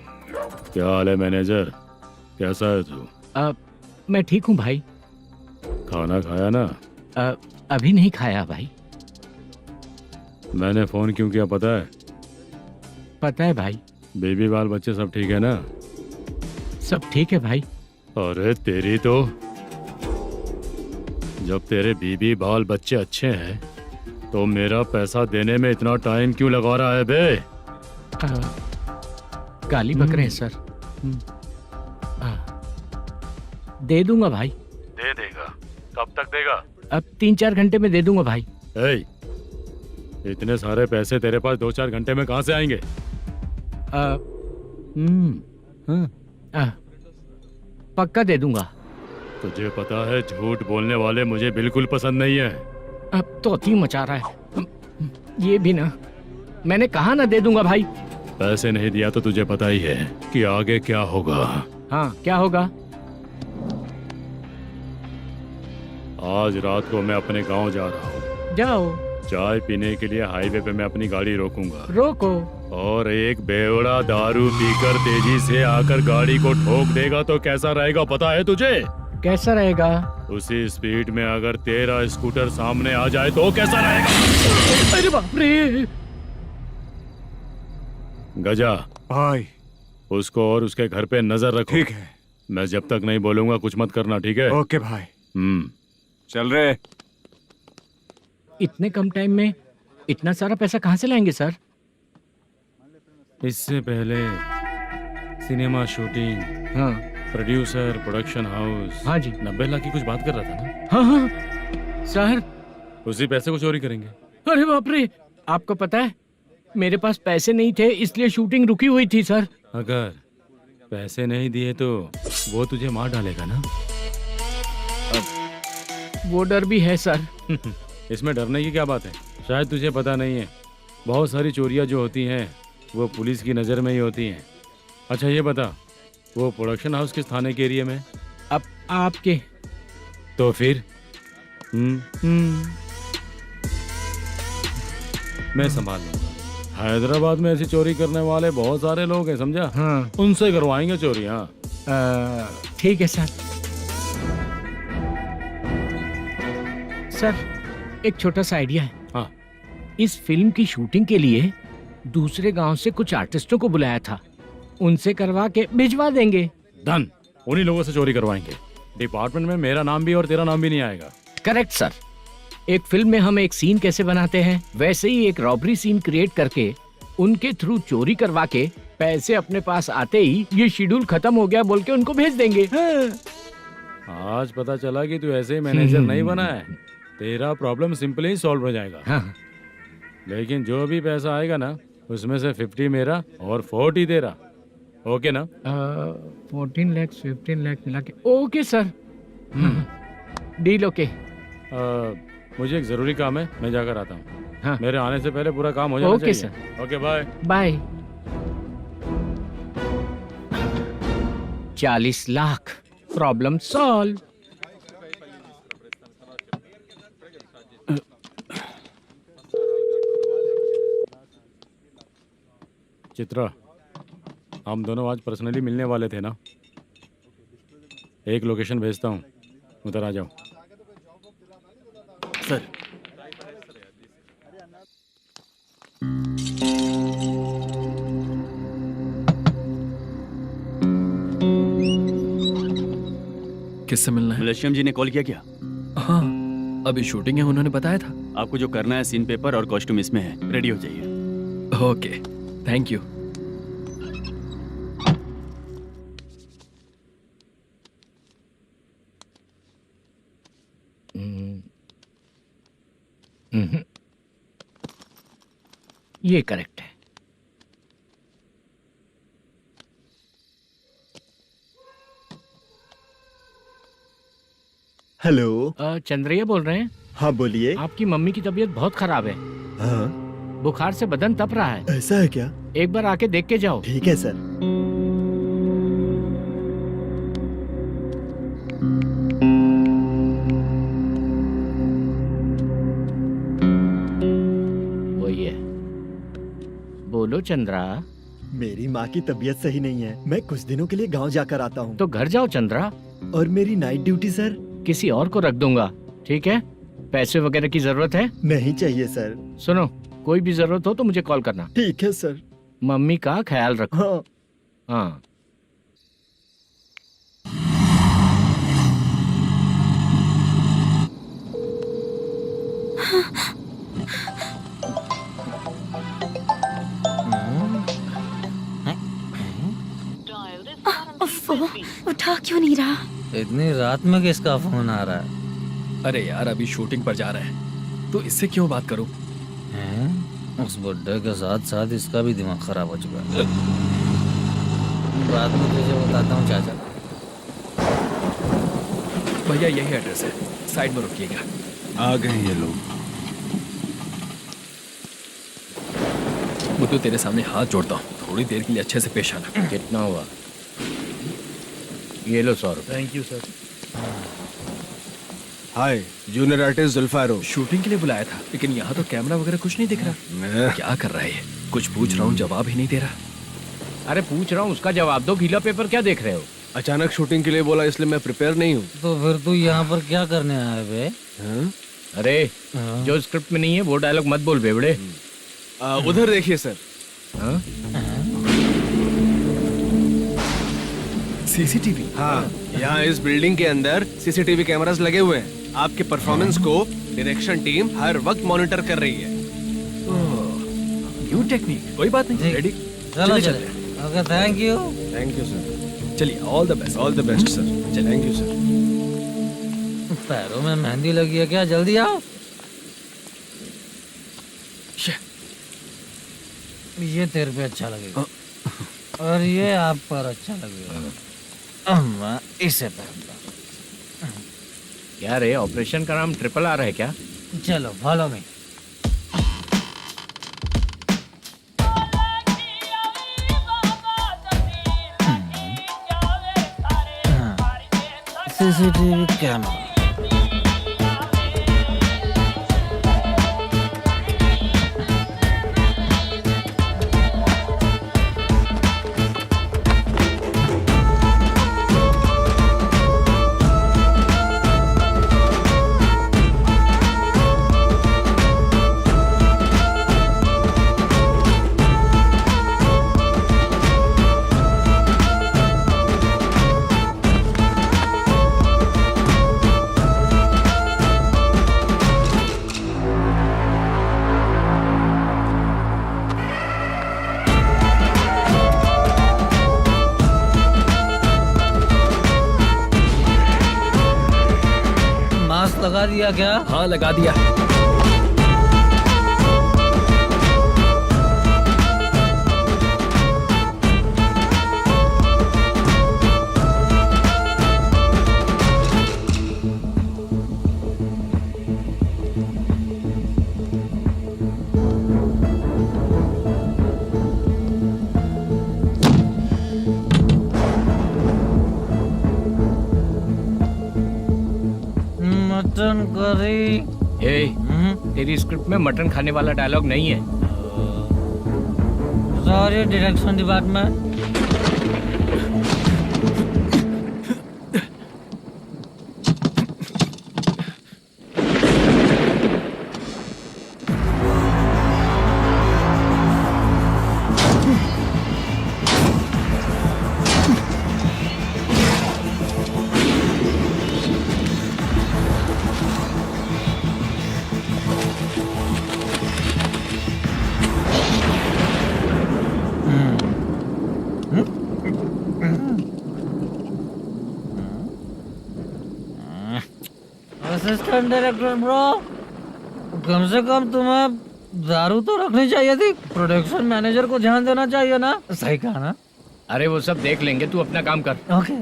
क्या हाल है मैनेजर, कैसा है तू? मैं ठीक हूँ भाई। खाना खाया ना? अभी नहीं खाया भाई। मैंने फोन क्यों किया पता है? पता है भाई। बेबी बाल बच्चे सब ठीक है ना? सब ठीक है भाई। अरे तेरी तो, जब तेरे बीबी बाल बच्चे अच्छे हैं तो मेरा पैसा देने में इतना टाइम क्यों लगा रहा है बे? गाली बक रहे हैं सर। दे दूंगा भाई। दे देगा? कब तक देगा? अब 3-4 घंटे में दे दूंगा भाई। इतने सारे पैसे तेरे पास 2-4 घंटे में कहाँ से आएंगे? पक्का दे दूंगा। तुझे पता है झूठ बोलने वाले मुझे बिल्कुल पसंद नहीं है। अब तो थी मचा रहा है ये भी ना। मैंने कहा ना दे दूंगा भाई। पैसे नहीं दिया तो तुझे पता ही है कि आगे क्या होगा। हाँ क्या होगा? आज रात को मैं अपने गांव जा रहा हूँ। जाओ। चाय पीने के लिए हाईवे पे मैं अपनी गाड़ी रोकूंगा। रोको। और एक बेवड़ा दारू पीकर तेजी से आकर गाड़ी को ठोक देगा तो कैसा रहेगा पता है तुझे? कैसा रहेगा? उसी स्पीड में अगर तेरा स्कूटर सामने आ जाए तो कैसा रहेगा? अरे बाप रे। गजा भाई, उसको और उसके घर पे नजर रखो। ठीक है। मैं जब तक नहीं बोलूंगा कुछ मत करना, ठीक है? ओके भाई। चल रहे। इतने कम टाइम में इतना सारा पैसा कहाँ से लाएंगे सर? इससे पहले सिनेमा शूटिंग, हाँ, प्रोड्यूसर, प्रोडक्शन हाउस। हाँ जी। 90 लाख की कुछ बात कर रहा था ना? हाँ हाँ सर। उसी पैसे को चोरी करेंगे। अरे बाप रे, आपको पता है मेरे पास पैसे नहीं थे इसलिए शूटिंग रुकी हुई थी सर। अगर पैसे नहीं दिए तो वो तुझे मार डालेगा ना? वो डर भी है सर। इसमें डरने की क्या बात है? शायद तुझे पता नहीं है, बहुत सारी चोरियां जो होती हैं वो पुलिस की नज़र में ही होती हैं। अच्छा ये बता, वो प्रोडक्शन हाउस किस थाने के एरिया में? अब आपके। तो फिर मैं संभाल लूंगा। हैदराबाद में ऐसी चोरी करने वाले बहुत सारे लोग हैं, समझा? हाँ। उनसे करवाएंगे चोरी। हाँ ठीक है सर। सर एक छोटा सा आइडिया है। हाँ। इस फिल्म की शूटिंग के लिए दूसरे गांव से कुछ आर्टिस्टों को बुलाया था, उनसे करवा के भिजवा देंगे। डन, उन्हीं लोगों से चोरी करवाएंगे। डिपार्टमेंट में मेरा नाम भी और तेरा नाम भी नहीं आएगा। Correct sir. एक फिल्म में हम एक सीन कैसे बनाते हैं वैसे ही एक रॉबरी सीन क्रिएट करके उनके थ्रू चोरी करवा के पैसे अपने पास आते ही ये शेड्यूल खत्म हो गया बोल के उनको भेज देंगे। आज पता चला कि तू ऐसे ही मैनेजर नहीं बना है। तेरा प्रॉब्लम सिंपली ही सॉल्व हो जाएगा। हाँ। लेकिन जो भी पैसा आएगा ना उसमें से 50 मेरा और 40 तेरा। ओके ना? 14 लाख 15 लाख मिला के। Okay sir. Deal okay. मुझे एक जरूरी काम है, मैं जाकर आता हूँ। हाँ। मेरे आने से पहले पूरा काम हो जाना ओके चाहिए। Okay bye. Bye. 40 lakh, problem solve. Chitra, हम दोनों आज पर्सनली मिलने वाले थे ना? एक लोकेशन भेजता हूँ, उधर आ जाओ। सर, किससे मिलना है? मलेशियम जी ने कॉल किया क्या? हाँ, अभी शूटिंग है, उन्होंने बताया था। आपको जो करना है, सीन पेपर और कॉस्ट्यूम इसमें है, रेडी हो जाइए। Okay, thank you. ये करेक्ट है। हेलो। चंद्रैया बोल रहे हैं? हाँ बोलिए। आपकी मम्मी की तबीयत बहुत खराब है। हाँ। बुखार से बदन तप रहा है। ऐसा है क्या? एक बार आके देख के जाओ। ठीक है सर। वही है। बोलो चंद्रा। मेरी माँ की तबीयत सही नहीं है, मैं कुछ दिनों के लिए गांव जाकर आता हूँ। तो घर जाओ चंद्रा। और मेरी नाइट ड्यूटी सर? किसी और को रख दूंगा, ठीक है? पैसे वगैरह की जरूरत है? नहीं चाहिए सर। सुनो, कोई भी जरूरत हो तो मुझे कॉल करना। ठीक है सर। मम्मी का ख्याल रखो। हाँ। हाँ। उठा क्यों नहीं रहा? इतनी रात में किसका फोन आ रहा है? अरे यार, अभी शूटिंग पर जा रहे हैं, तो इससे क्यों बात करूं? उस बुड्ढे के साथ साथ इसका भी दिमाग खराब हो चुका है। बाद में तुझे बताता हूँ चाचा। भैया यही एड्रेस है, साइड में रुकिएगा। आ गए ये लोग। बुद्धू, तेरे सामने हाथ जोड़ता हूँ, थोड़ी देर के लिए अच्छे से पेश आना। कितना हुआ? ये लो 100 रुपए। Thank you sir. Hi, junior artist Zulfar हो। शूटिंग के लिए बुलाया था, लेकिन यहाँ तो कैमरा वगैरह कुछ नहीं दिख रहा। क्या कर रहा है ये? कुछ पूछ रहा हूँ, जवाब ही नहीं दे रहा। अरे पूछ रहा हूँ, उसका जवाब दो। गीला पेपर क्या देख रहे हो? अचानक शूटिंग के लिए बोला, इसलिए मैं प्रिपेयर नहीं हूँ। तो फिर तू यहाँ पर क्या करने आया बे? अरे जो स्क्रिप्ट में नहीं है वो डायलॉग मत बोल बेवड़े। उधर देखिए सर। सीसीटीवी? हाँ, यहाँ इस बिल्डिंग के अंदर सीसीटीवी कैमरास लगे हुए हैं। आपके परफॉर्मेंस को डायरेक्शन टीम हर वक्त मॉनिटर कर रही है। न्यू टेक्निक, कोई बात नहीं। रेडी? चलो चले। Okay, thank you. Thank you sir. चलिए, all the best. All the best sir. Thank you sir. पैरों में मेहंदी लगी है क्या? जल्दी आओ। ये तेरे पे अच्छा लगेगा और ये आप पर अच्छा लगेगा। मैं इसे पहनता। क्या रे, ऑपरेशन का नाम ट्रिपल आर है क्या? चलो फॉलो मी। CCTV camera. लगा दिया क्या? हाँ, लगा दिया। Mutton curry. तेरी स्क्रिप्ट में मटन खाने वाला डायलॉग नहीं है। Sorry direction department. Assistant director bro, कम से कम तुम्हें दारू तो रखनी चाहिए थी। प्रोडक्शन मैनेजर को ध्यान देना चाहिए ना। सही कहा ना? अरे वो सब देख लेंगे, तू अपना काम कर। ओके।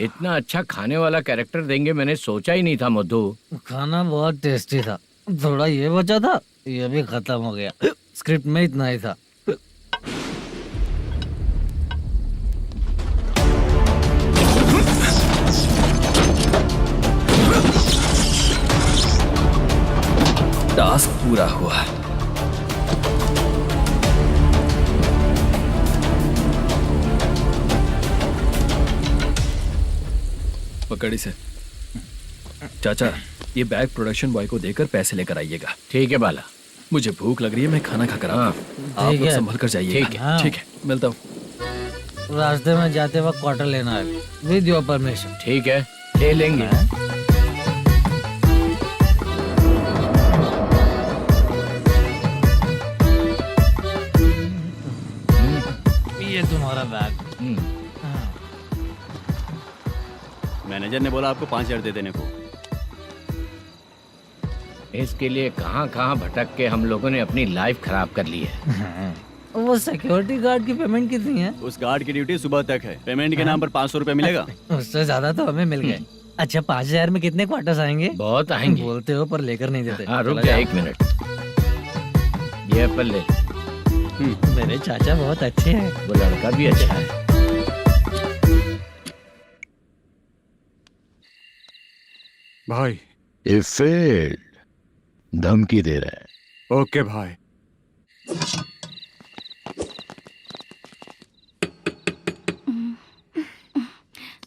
इतना अच्छा खाने वाला कैरेक्टर देंगे मैंने सोचा ही नहीं था मधु। खाना बहुत टेस्टी था। थोड़ा ये बचा था, ये भी खत्म हो गया। स्क्रिप्ट में इतना ही था। टास्क पूरा हुआ। पकड़ी से चाचा, ये बैग प्रोडक्शन बॉय को देकर पैसे लेकर आइएगा। ठीक है बाला। मुझे भूख लग रही है, मैं खाना खाकर आता हूँ। आप लोग संभल कर जाइए। ठीक है। ठीक है, मिलता हूँ। रास्ते में जाते वक्त क्वार्टर लेना है, विद योर परमिशन। ठीक है, ले लेंगे। ये तुम्हारा बैग। मैनेजर ने बोला आपको 5,000 दे देने को। इसके लिए कहाँ कहाँ भटक के हम लोगों ने अपनी लाइफ खराब कर ली है। वो सिक्योरिटी गार्ड की पेमेंट कितनी है? उस गार्ड की ड्यूटी सुबह तक है। पेमेंट के नाम पर 500 रुपए मिलेगा। उससे ज्यादा तो हमें मिल गए। अच्छा 5,000 में कितने क्वार्टर्स आएंगे? बहुत आएंगे। बोलते हो पर लेकर नहीं देते। हाँ रुक जा 1 मिनट। ये एप्पल ले। मेरे चाचा बहुत अच्छे हैं। वो लड़का भी अच्छा है। भाई ये फेल्ड धमकी दे रहा है। ओके भाई।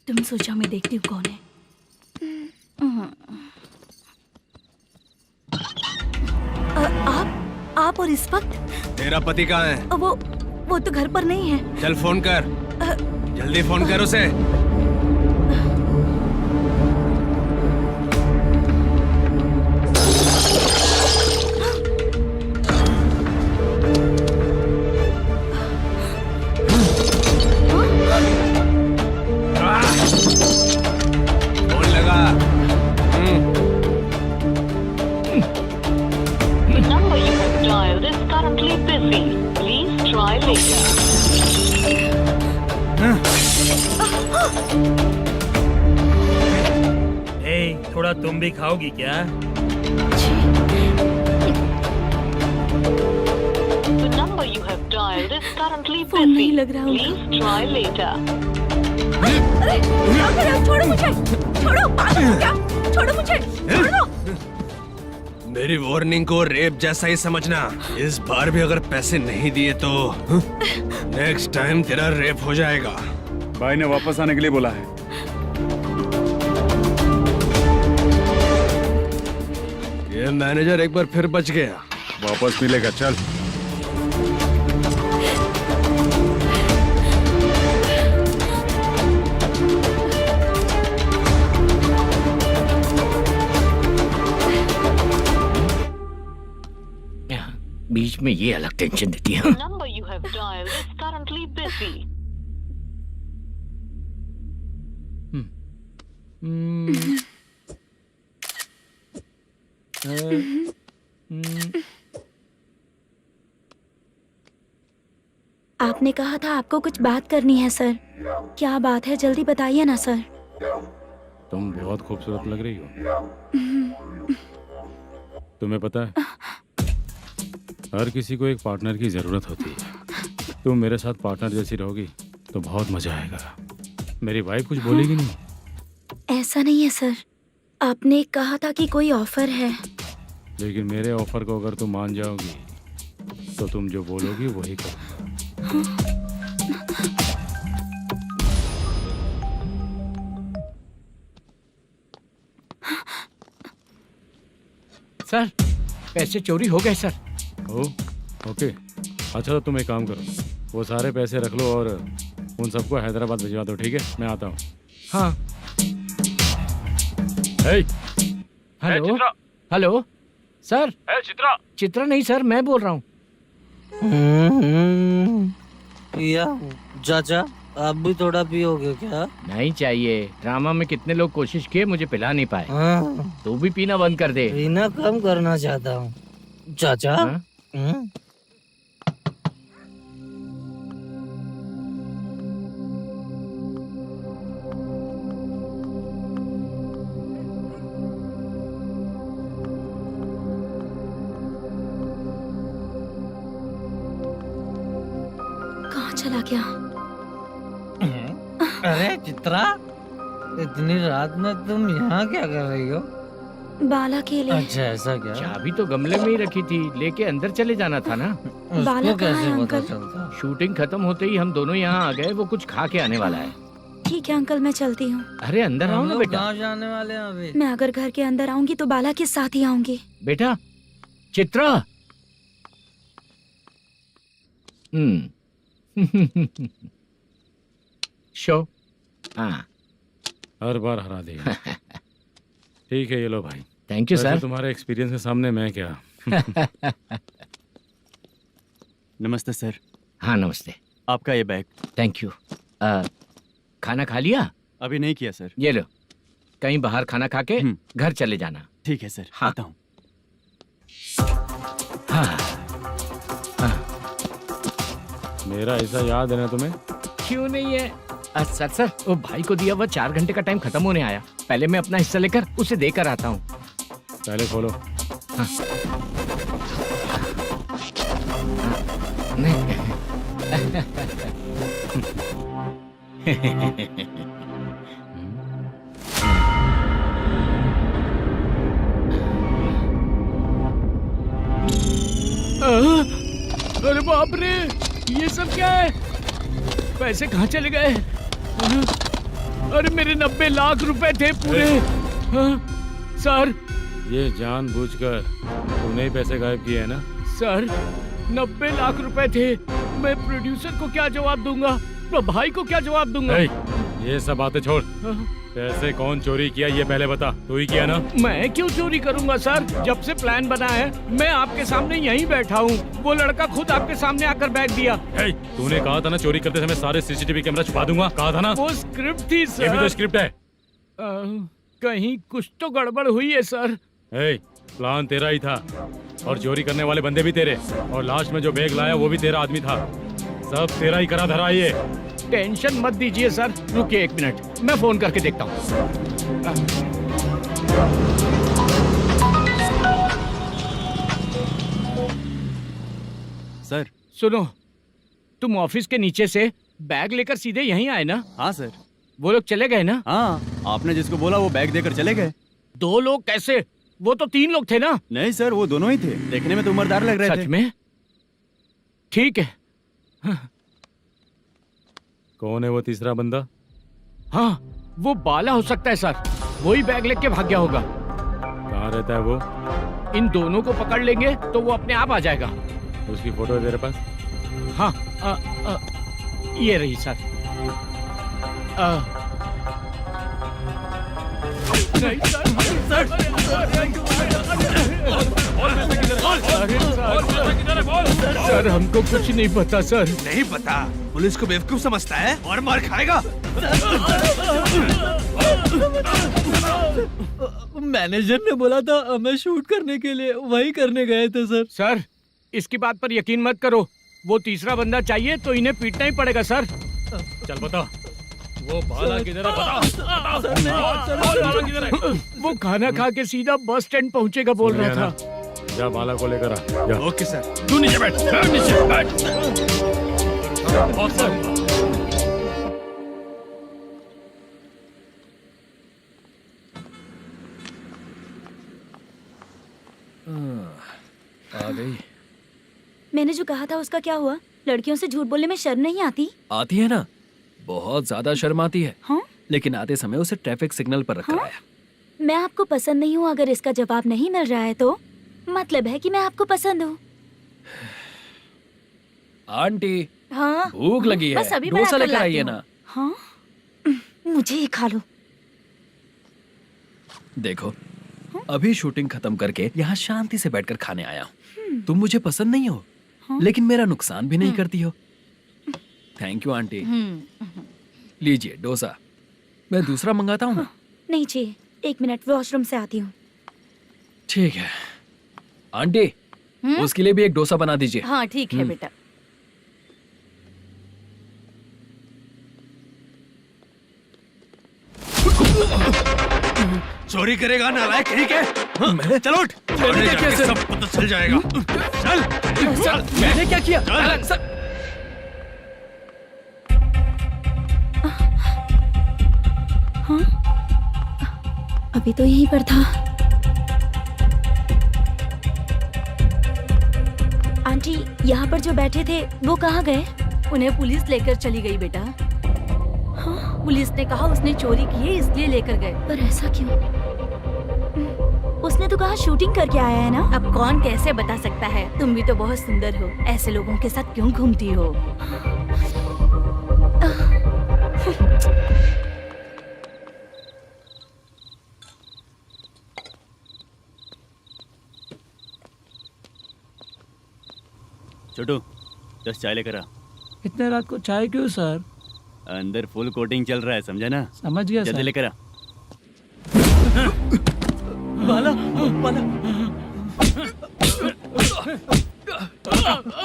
तुम सोचो मैं देखती हूँ कौन है। आप और इस वक्त? तेरा पति कहाँ है? वो तो घर पर नहीं है। चल फोन कर, जल्दी फोन कर उसे। फोन लगा। number you have dialed is currently busy. Please try later. थोड़ा तुम भी खाओगी क्या? The number you have dialed is currently phone नहीं busy. लग रहा होगा। Please try later. अरे क्या कर रहे हो? छोड़ो मुझे, छोड़ो, पागल हो क्या? छोड़ो मुझे, छोड़ो। मेरी वार्निंग को रेप जैसा ही समझना। इस बार भी अगर पैसे नहीं दिए तो नेक्स्ट टाइम तेरा रेप हो जाएगा। भाई ने वापस आने के लिए बोला है। ये मैनेजर एक बार फिर बच गया। वापस मिलेगा, चल। बीच में ये अलग टेंशन देती है। The number you have dialed is currently busy. आपने कहा था आपको कुछ बात करनी है सर। क्या बात है, जल्दी बताइए ना सर। तुम बहुत खूबसूरत लग रही हो। तुम्हें पता है, हर किसी को एक पार्टनर की जरूरत होती है। तुम मेरे साथ पार्टनर जैसी रहोगी तो बहुत मजा आएगा। मेरी वाइफ कुछ बोलेगी नहीं? ऐसा नहीं है सर, आपने कहा था कि कोई ऑफर है। लेकिन मेरे ऑफर को अगर तुम मान जाओगी तो तुम जो बोलोगी वही करूँगा। सर, पैसे चोरी हो गए सर। ओके, अच्छा तो तुम एक काम करो, वो सारे पैसे रख लो और उन सबको हैदराबाद भिजवा दो, ठीक है? मैं आता हूँ। हाँ। Hello hello sir. Chitra? Chitra नहीं सर, मैं बोल रहा हूँ। या चाचा, आप भी थोड़ा पियोगे क्या? नहीं चाहिए। ड्रामा में कितने लोग कोशिश किए, मुझे पिला नहीं पाए। तू भी पीना बंद कर दे। पीना कम करना चाहता हूँ चाचा। कहाँ चला गया? अरे चित्रा, इतनी रात में तुम यहाँ क्या कर रही हो? बाला के लिए। अच्छा ऐसा क्या? चाबी तो गमले में ही रखी थी, लेके अंदर चले जाना था ना। बाला उसको कहाँ है कैसे पता अंकल? चलता? शूटिंग खत्म होते ही हम दोनों यहाँ आ गए। वो कुछ खा के आने वाला है। ठीक है अंकल, मैं चलती हूँ। अरे अंदर आओ हम ना लोग बेटा। कहाँ जाने वाले हैं अभी? मैं अगर घर के अंदर आऊंगी तो बाला के साथ ही आऊंगी। बेटा चित्रा। शो। हाँ, हर बार हरा देगा। ठीक है, ये लो भाई। थैंक यू वैसे सर। तुम्हारे एक्सपीरियंस के सामने मैं क्या। नमस्ते सर। हाँ नमस्ते। आपका ये बैग। Thank you. खाना खा लिया? अभी नहीं किया सर। ये लो, कहीं बाहर खाना खा के घर चले जाना। ठीक है सर। हाँ। आता हूँ। हाँ। मेरा ऐसा याद है ना तुम्हें? क्यों नहीं है? सर वो भाई को दिया हुआ 4 घंटे का टाइम खत्म होने आया। पहले मैं अपना हिस्सा लेकर उसे देकर आता हूँ। पहले खोलो। हाँ। अरे बाप रे, ये सब क्या है? पैसे कहाँ चले गए? अरे मेरे 90 लाख रुपए थे पूरे। सर, ये जानबूझकर तूने ही पैसे गायब किए हैं ना? सर 90 लाख रुपए थे। मैं प्रोड्यूसर को क्या जवाब दूंगा, तो भाई को क्या जवाब दूंगा? ये सब बातें छोड़। पैसे कौन चोरी किया ये पहले बता। तू ही किया ना? मैं क्यों चोरी करूंगा सर? जब से प्लान बना है मैं आपके सामने यहीं बैठा हूँ। वो लड़का खुद आपके सामने आकर बैग दिया। तूने कहा था ना चोरी करते समय सारे सीसीटीवी कैमरा छुपा दूंगा, कहा था ना? वो स्क्रिप्ट थी सर। ये भी तो स्क्रिप्ट है। कहीं कुछ तो गड़बड़ हुई है सर। प्लान तेरा ही था और चोरी करने वाले बंदे भी तेरे, और लास्ट में जो बैग लाया वो भी तेरा आदमी था। सब तेरा ही करा धरा। ये टेंशन मत दीजिए सर। रुकिए 1 मिनट, मैं फोन करके देखता हूँ। सर सुनो, तुम ऑफिस के नीचे से बैग लेकर सीधे यहीं आए ना? हाँ सर। वो लोग चले गए ना? हाँ, आपने जिसको बोला वो बैग देकर चले गए। 2 लोग कैसे? वो तो 3 लोग थे ना? नहीं सर, वो दोनों ही थे। देखने में तो उम्रदार लग रहे थे। सच में? ठीक है। कौन है वो तीसरा बंदा? हाँ, वो बाला हो सकता है सर। वही बैग लेके भाग गया होगा। कहाँ रहता है वो? इन दोनों को पकड़ लेंगे तो वो अपने आप आ जाएगा। उसकी फोटो है तेरे पास? हाँ, ये रही सर। नहीं सर, किधर है बोल। सर हमको कुछ नहीं पता सर। नहीं पता? पुलिस को बेवकूफ समझता है और मार खाएगा। मैनेजर ने बोला था हमें शूट करने के लिए, वही करने गए थे सर। सर इसकी बात पर यकीन मत करो, वो तीसरा बंदा चाहिए तो इन्हें पीटना ही पड़ेगा सर। चल बता, वो बाला किधर है? बता। बाला किधर है? वो खाना खा के सीधा बस स्टैंड पहुंचेगा बोल रहा था। जा बाला को लेकर आ। जा। Okay sir. तू नीचे बैठ, नीचे बैठ। आ गई। मैंने जो कहा था उसका क्या हुआ? लड़कियों से झूठ बोलने में शर्म नहीं आती? आती है ना, बहुत ज्यादा शर्म आती है। हाँ? लेकिन आते समय उसे ट्रैफिक सिग्नल पर रखा हाँ? है। मैं आपको पसंद नहीं हूँ अगर इसका जवाब नहीं मिल रहा है तो मतलब है कि मैं आपको पसंद हूँ। आंटी हाँ भूख लगी है, बस अभी डोसा बनाकर लेकर लाती आइए हूँ। ना। हाँ मुझे ही खा लो। देखो अभी शूटिंग खत्म करके यहाँ शांति से बैठकर खाने आया हूँ। तुम मुझे पसंद नहीं हो, लेकिन मेरा नुकसान भी नहीं करती हो। Thank you aunty. लीजिए डोसा। मैं दूसरा मंगाता हूँ ना? नहीं चाहिए, 1 मिनट वॉशरूम से आती हूँ। ठीक है आंटी, उसके लिए भी एक डोसा बना दीजिए। हाँ ठीक है बेटा। चोरी करेगा नालायक कहीं के? हाँ, चलो उठ। मैंने क्या किया? सब पता चल जाएगा। चल सर मैंने क्या किया? सर हाँ? अभी तो यहीं पर था। आंटी यहाँ पर जो बैठे थे वो कहाँ गए? उन्हें पुलिस लेकर चली गई बेटा। हाँ? पुलिस ने कहा उसने चोरी की है इसलिए लेकर गए। पर ऐसा क्यों? उसने तो कहा शूटिंग करके आया है ना। अब कौन कैसे बता सकता है? तुम भी तो बहुत सुंदर हो, ऐसे लोगों के साथ क्यों घूमती हो? छोटू 10 चाय लेकर आ। इतने रात को चाय क्यों सर? अंदर फुल कोटिंग चल रहा है, समझा ना? समझ गया जल्दी सर। लेकर आ। बाला बाला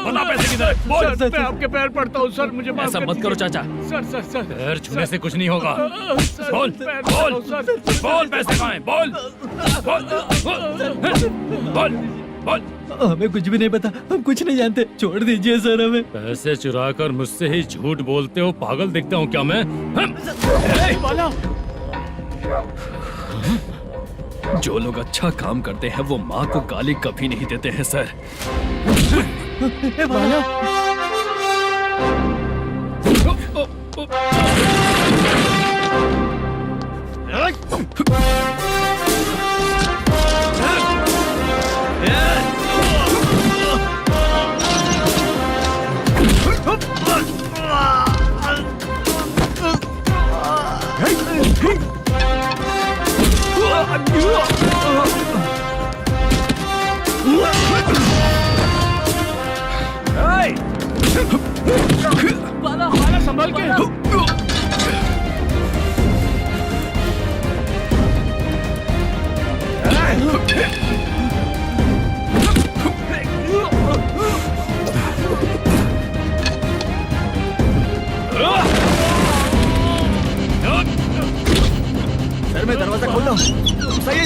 बता पैसे किधर है? बोल। सर मैं आपके पैर पड़ता हूँ सर, मुझे माफ ऐसा कर मत करो चाचा। सर सर सर पैर छूने से कुछ नहीं होगा। सर, बोल पैर बोल पड़ता हूँ, सर। बोल, पैसे कहाँ हैं? बोल बोल बोल बोल। हमें कुछ भी नहीं पता, हम कुछ नहीं जानते, छोड़ दीजिए सर हमें। पैसे चुरा कर मुझसे ही झूठ बोलते हो, पागल दिखता हूँ क्या मैं? बाला जो लोग अच्छा काम करते हैं वो माँ को गाली कभी नहीं देते हैं सर। बाला बाला संभाल के। सर मैं दरवाजा खोलता हूँ। सही है।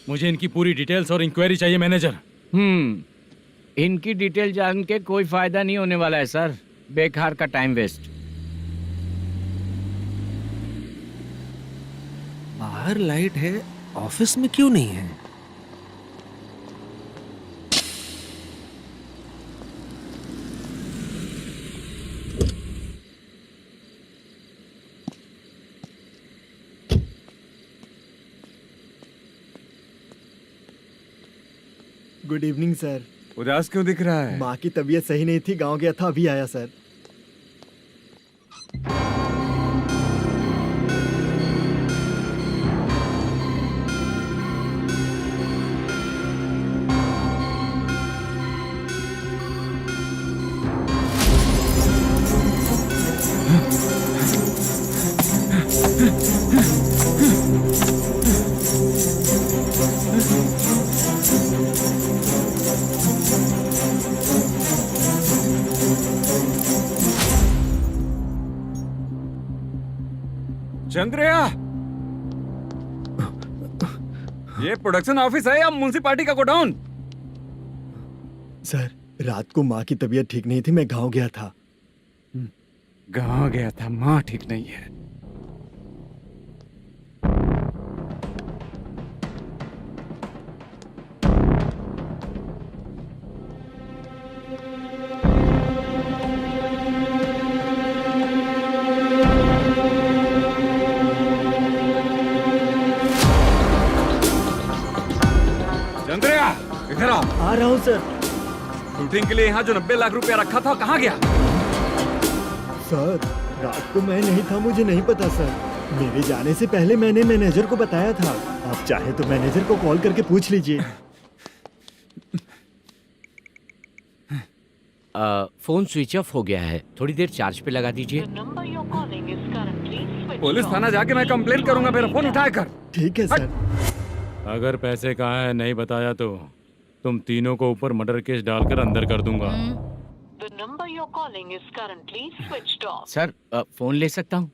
मुझे इनकी पूरी डिटेल्स और इंक्वायरी चाहिए मैनेजर। इनकी डिटेल जान के कोई फायदा नहीं होने वाला है सर, बेकार का टाइम वेस्ट। बाहर लाइट है, ऑफिस में क्यों नहीं है? Good evening sir. उदास क्यों दिख रहा है? माँ की तबीयत सही नहीं थी, गांव गया था, अभी आया सर। चंद्रया, ये प्रोडक्शन ऑफिस है या म्युनिसिपालिटी का गोडाउन? सर, रात को माँ की तबीयत ठीक नहीं थी, मैं गांव गया था। गांव गया था, माँ ठीक नहीं है। चंद्रया, इधर आओ। आ रहा हूँ सर। शूटिंग के लिए यहाँ जो 90 लाख रुपया रखा था, कहाँ गया? सर, रात को मैं नहीं था, मुझे नहीं पता सर। मेरे जाने से पहले मैंने मैनेजर को बताया था। आप चाहे तो मैनेजर को कॉल करके पूछ लीजिए। फोन स्विच ऑफ हो गया है, थोड़ी देर चार्ज पे लगा दीजिए। पुलिस थाना जाके मैं कंप्लेंट करूंगा, मेरा फोन उठाया कर। ठीक है सर। अगर पैसे कहाँ है नहीं बताया तो तुम तीनों को ऊपर मर्डर केस डालकर अंदर कर दूंगा। The number you're calling is currently switched off. Sir, phone ले सकता हूँ?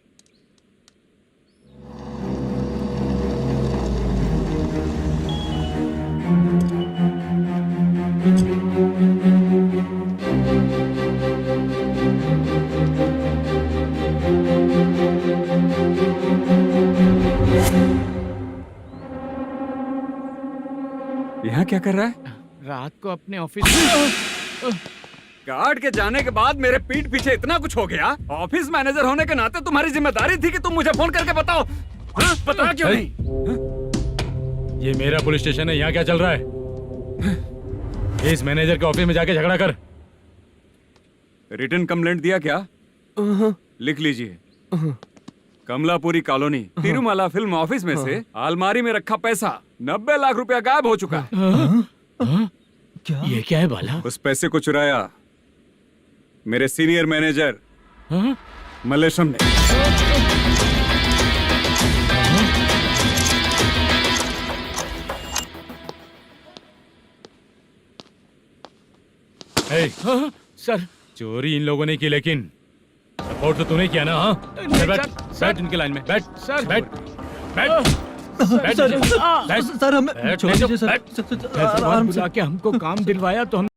यहाँ क्या कर रहा है? रात को अपने ऑफिस गार्ड के जाने के बाद मेरे पीठ पीछे इतना कुछ हो गया। ऑफिस मैनेजर होने के नाते तुम्हारी जिम्मेदारी थी कि तुम मुझे फोन करके बताओ। हाँ? बता क्यों नहीं? ये मेरा पुलिस स्टेशन है, यहाँ क्या चल रहा है? इस मैनेजर के ऑफिस में जाके झगड़ा कर। रिटन कंप्लेंट दिया क्या? लिख लीजिए। Kamalapuri colony, Tirumala film office में से अलमारी में रखा पैसा 90 लाख रुपया गायब हो चुका है। ये क्या है बाला? उस पैसे को चुराया मेरे सीनियर मैनेजर मलेशम ने। सर, चोरी इन लोगों ने की, लेकिन सपोर्ट तो तूने किया ना? हाँ, बैठ इनके लाइन में, बैठ सर, बैठ बैठ सर, हमें छोड़ दीजिए सर। बुला के हमको काम दिलवाया तो हम